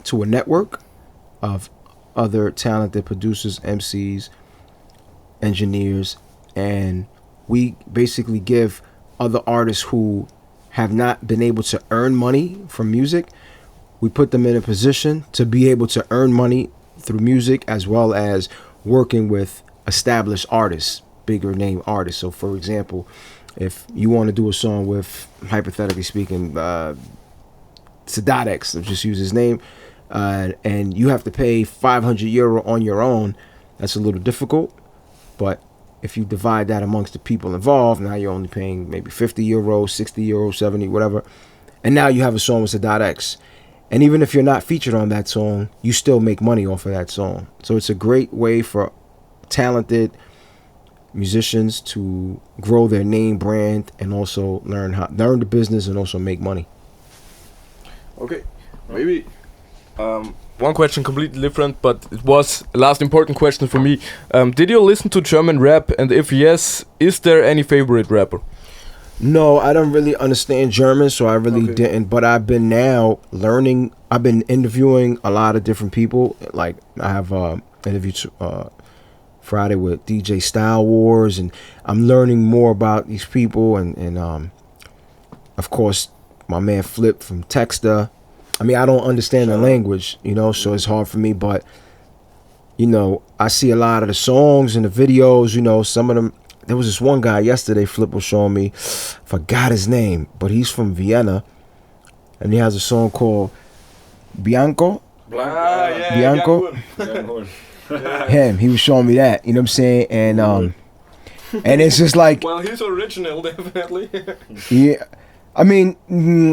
to a network of other talented producers, MCs, engineers, and we basically give other artists who have not been able to earn money from music, we put them in a position to be able to earn money through music, as well as working with established artists, bigger name artists. So for example, if you want to do a song with, hypothetically speaking, Sadat, let's just use his name, and you have to pay 500 euro on your own, that's a little difficult. But if you divide that amongst the people involved, now you're only paying maybe 50 euros, 60 euros, 70, whatever. And now you have a song with Sadat. And even if you're not featured on that song, you still make money off of that song. So it's a great way for talented musicians to grow their name brand and also learn the business and also make money. Okay, maybe one question completely different, but it was a last important question for me. Did you listen to German rap? And if yes, is there any favorite rapper? No, I don't really understand German, so I really didn't. But I've been now learning. I've been interviewing a lot of different people. Like I have interviewed Friday with DJ Style Wars, and I'm learning more about these people. And of course, my man Flip from Texta. I mean, I don't understand the language, you know, so it's hard for me. But you know, I see a lot of the songs and the videos. You know, some of them. There was this one guy yesterday, Flip was showing me, forgot his name, but he's from Vienna, and he has a song called Bianco. Bianco. Him, he was showing me that, you know what I'm saying, and it's just like. Well, he's original, definitely. Yeah, I mean,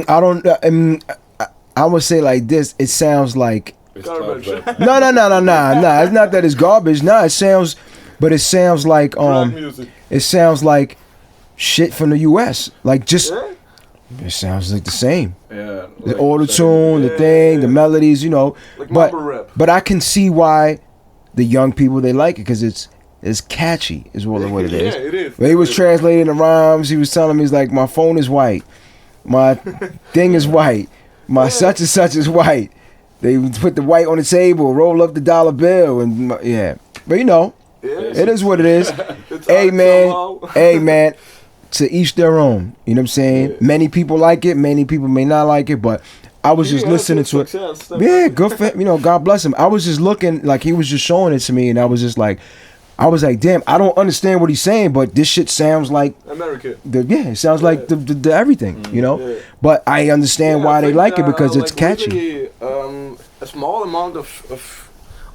I don't. I would say like this. It sounds like Garbage. No. It's not that it's garbage. It sounds. But it sounds like it sounds like shit from the US. Like just it sounds like the same. Yeah. The auto tune, the thing, the melodies, you know. Like but I can see why the young people they like it, because it's catchy is what it is. Yeah, it is. When he was translating the rhymes, he was telling me, he's like, my phone is white, my thing is white, my such and such is white. They put the white on the table, roll up the dollar bill, and but you know. It is what it is. Hey man, to each their own. You know what I'm saying? Yeah. Many people like it, many people may not like it, but I was just listening to it. Yeah, good for him. You know, God bless him. I was just looking, like he was just showing it to me, and I was like, damn, I don't understand what he's saying, but this shit sounds like America. It sounds like the everything, you know. Yeah. But I understand why they like it, because it's catchy. Really, a small amount of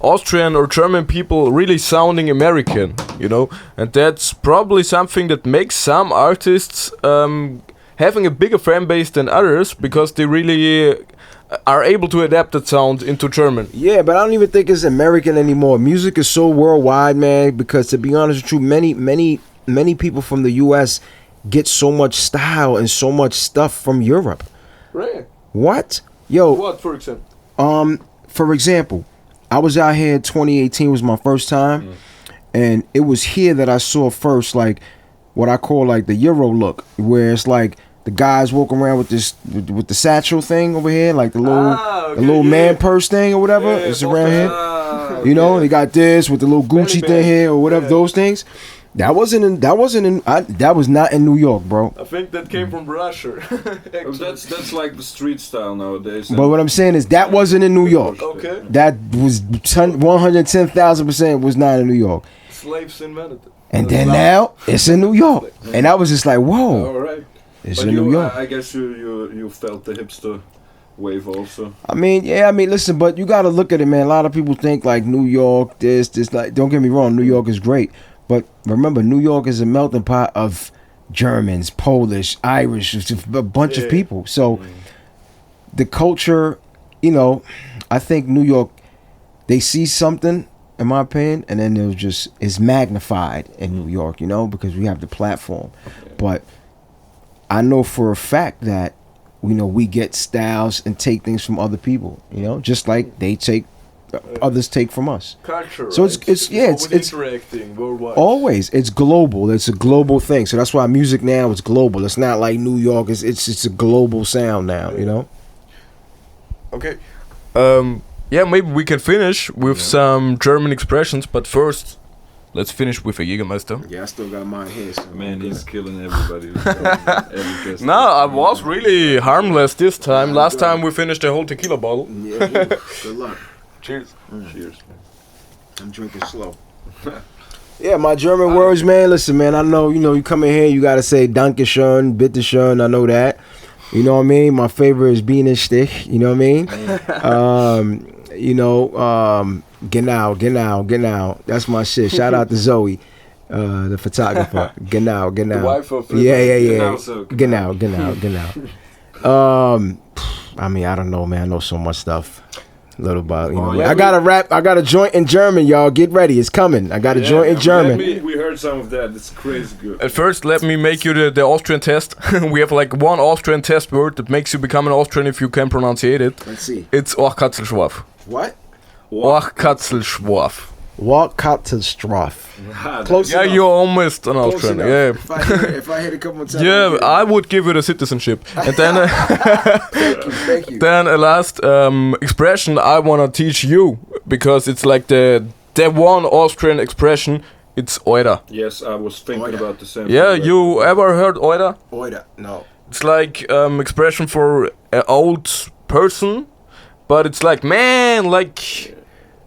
Austrian or German people really sounding American, you know, and that's probably something that makes some artists having a bigger fan base than others, because they really are able to adapt that sound into German. Yeah, but I don't even think it's American anymore. Music is so worldwide, man, because to be honest with you, many people from the US get so much style and so much stuff from Europe. Right. What? Yo. What, for example? For example, I was out here, 2018 was my first time, and it was here that I saw first, like, what I call, like, the Euro look, where it's, like, the guys walking around with the satchel thing over here, like the little man purse thing or whatever, it's around here, you know, they got this with the little Gucci thing here or whatever, those things. That was not in New York, bro. I think that came from Russia. That's like the street style nowadays. But what I'm saying is that wasn't in New York. Okay. That was 110,000% was not in New York. Slaves invented it. And then now it's in New York, and I was just like, whoa. All right. It's in New York. I guess you felt the hipster wave also. I mean, listen, but you got to look at it, man. A lot of people think like New York, this, like. Don't get me wrong, New York is great. But remember, New York is a melting pot of Germans, Polish, Irish, a bunch of people. So the culture, you know, I think New York, they see something, in my opinion, and then it's magnified in New York, you know, because we have the platform. But I know for a fact that, you know, we get styles and take things from other people, you know, just like they take, others take from us. Culture. So it's interacting worldwide. Always, it's global. It's a global thing. So that's why music now is global. It's not like New York. It's a global sound now. You know. Okay. Yeah, maybe we can finish with some German expressions, but first, let's finish with a Jägermeister. Yeah, I still got mine here. So Man, he's killing everybody. No, I was really harmless this time. Last time we finished a whole tequila bottle. Yeah. Good luck. Cheers. Cheers. I'm drinking slow. Yeah, my German words, man. Listen, man. I know, you know, you come in here, you gotta say Dankeschön, Bitteschön. I know that. You know what I mean? My favorite is Bienenstich. You know what I mean? You know, genau. That's my shit. Shout out to Zoe, the photographer. Genau. The wife of Yeah. Genau. I mean, I don't know, man. I know so much stuff. Little about, you know. yeah, I got a rap. I got a joint in German, y'all. Get ready, it's coming. I got a joint in German. We heard some of that. It's crazy good. At first, let me make you the Austrian test. We have like one Austrian test word that makes you become an Austrian if you can pronunciate it. Let's see. It's Oachkatzelschwaf. What? Oachkatzelschwaf. Oachkatzelschwaf. Close Yeah, enough. you're almost an Close Austrian. enough. Yeah. If I hit a couple of times. Yeah, I would give it a citizenship. And then, Thank you. then a last expression I wanna teach you because it's like the one Austrian expression. It's Oida. Yes, I was thinking about the same. Yeah, thing, you ever heard Oida? Oida. No. It's like expression for an old person, but it's like man, like.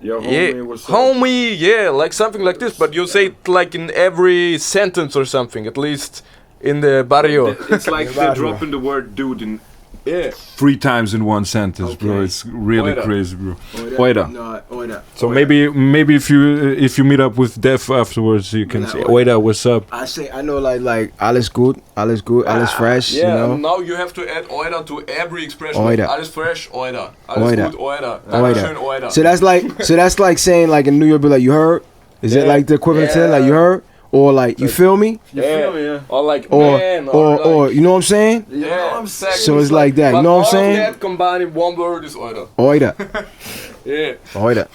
Your Yeah, homie was homie, yeah, like something like this, but you say it like in every sentence or something, at least in the barrio. It's like they're dropping the word dude in 3 times in one sentence, bro. Okay. It's really Oida. crazy, bro. Oida. No, Oida. So Oida. maybe if you meet up with Def afterwards, you can No, say, Oida. Oida, what's up? I know like alles gut, alles fresh, Yeah, you know. now you have to add Oida to every expression. Oida. Alles fresh, Oida. Alles Oida. gut, Oida. Dankeschön, Oida. So that's like saying like in New York, be like, you heard? Is it Yeah. like the equivalent to like you heard? Or like you feel me? Yeah. Or like Or man, or like, you know what I'm saying? yeah, exactly. So it's like that, you But know what I'm all saying? of that combined in one word is Oida. Oida. Yeah. Oida.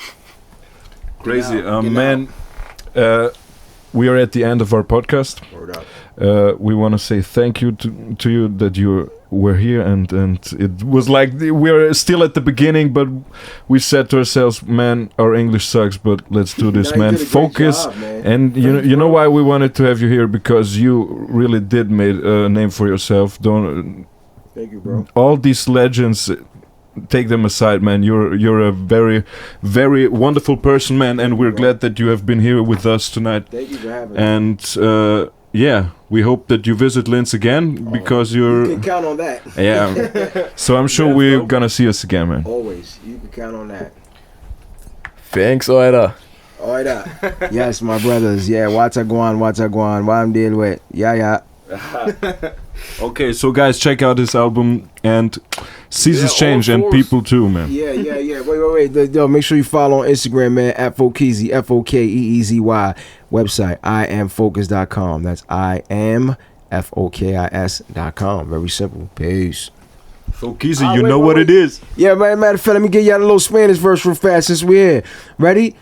Crazy. Genau. Man, we are at the end of our podcast. Word up. We want to say thank you to you that you were here, and it was like we're still at the beginning, but we said to ourselves, man, our English sucks, but let's do this, No, you man. did a great Focus, job, man. and you know why we wanted to have you here, because you really did made a name for yourself. Don't Thank you, bro. all these legends. Take them aside, man. You're a very, very wonderful person, man, and we're glad that you have been here with us tonight. Thank you for having me. And yeah, we hope that you visit Linz again, because You you're can count on that. yeah. So I'm sure we're gonna see us again, man. Always. You can count on that. Thanks, Oida. Oida. Yes, my brothers. Yeah, Watagwan. What I'm dealing with. Yeah. Okay, so guys, check out this album, and seasons Yeah, change, all and fours. people too, man. Yeah. Wait. Yo, make sure you follow on Instagram, man, at Fokeezy, Fokeezy. Website, iamfocus.com. That's iamfokis.com. Very simple. Peace. Fokisi, Ah, you wait, know wait, what wait. it is. Yeah, matter of fact, let me get y'all a little Spanish verse real fast since we're here. Ready?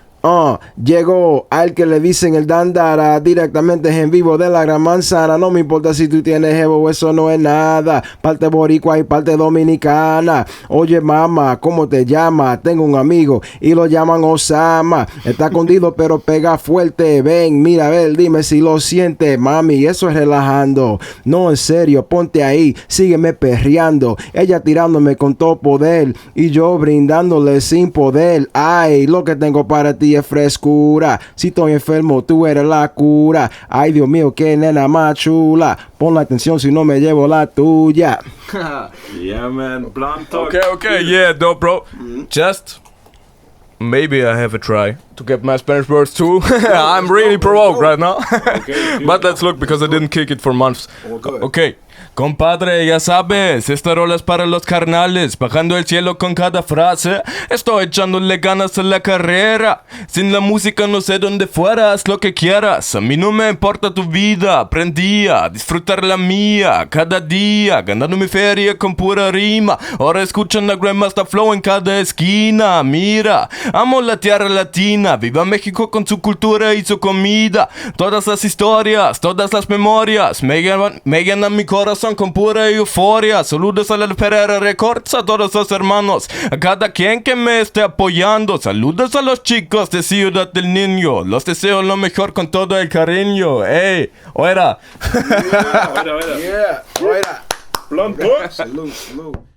Llegó al que le dicen el Dandara, directamente en vivo de la Gran Manzana. No me importa si tú tienes jevo, eso no es nada. Parte boricua y parte dominicana. Oye, mamá, ¿cómo te llamas? Tengo un amigo y lo llaman Osama. Está escondido pero pega fuerte. Ven, mira, a ver, dime si lo sientes, mami. Eso es relajando. No, en serio, ponte ahí, sígueme perreando. Ella tirándome con todo poder y yo brindándole sin poder. Ay, lo que tengo para ti es frescura. Si estoy enfermo, tú eres la cura. Ay, Dios mío, qué nena más chula. Pon la atención si no me llevo la tuya. Yeah, man. BLUNTTALK. Okay, yeah, no, bro. Just maybe I have a try to get my Spanish words too. I'm really provoked right now. But let's look because I didn't kick it for months. Okay. Compadre, ya sabes, esta rola es para los carnales, bajando el cielo con cada frase. Estoy echándole ganas a la carrera. Sin la música no sé dónde fueras, lo que quieras. A mí no me importa tu vida, aprendí a disfrutar la mía. Cada día, ganando mi feria con pura rima. Ahora escuchan la Grandmaster Flow en cada esquina. Mira, amo la tierra latina. Viva México con su cultura y su comida. Todas las historias, todas las memorias me llenan mi corazón con pura euforia. Saludos a la Ferrera Records, a todos los hermanos, a cada quien que me esté apoyando. Saludos a los chicos de Ciudad del Niño. Los deseo lo mejor con todo el cariño. ¡Ey! ¡Oira! Yeah, oira. BLUNTTALK. Salute.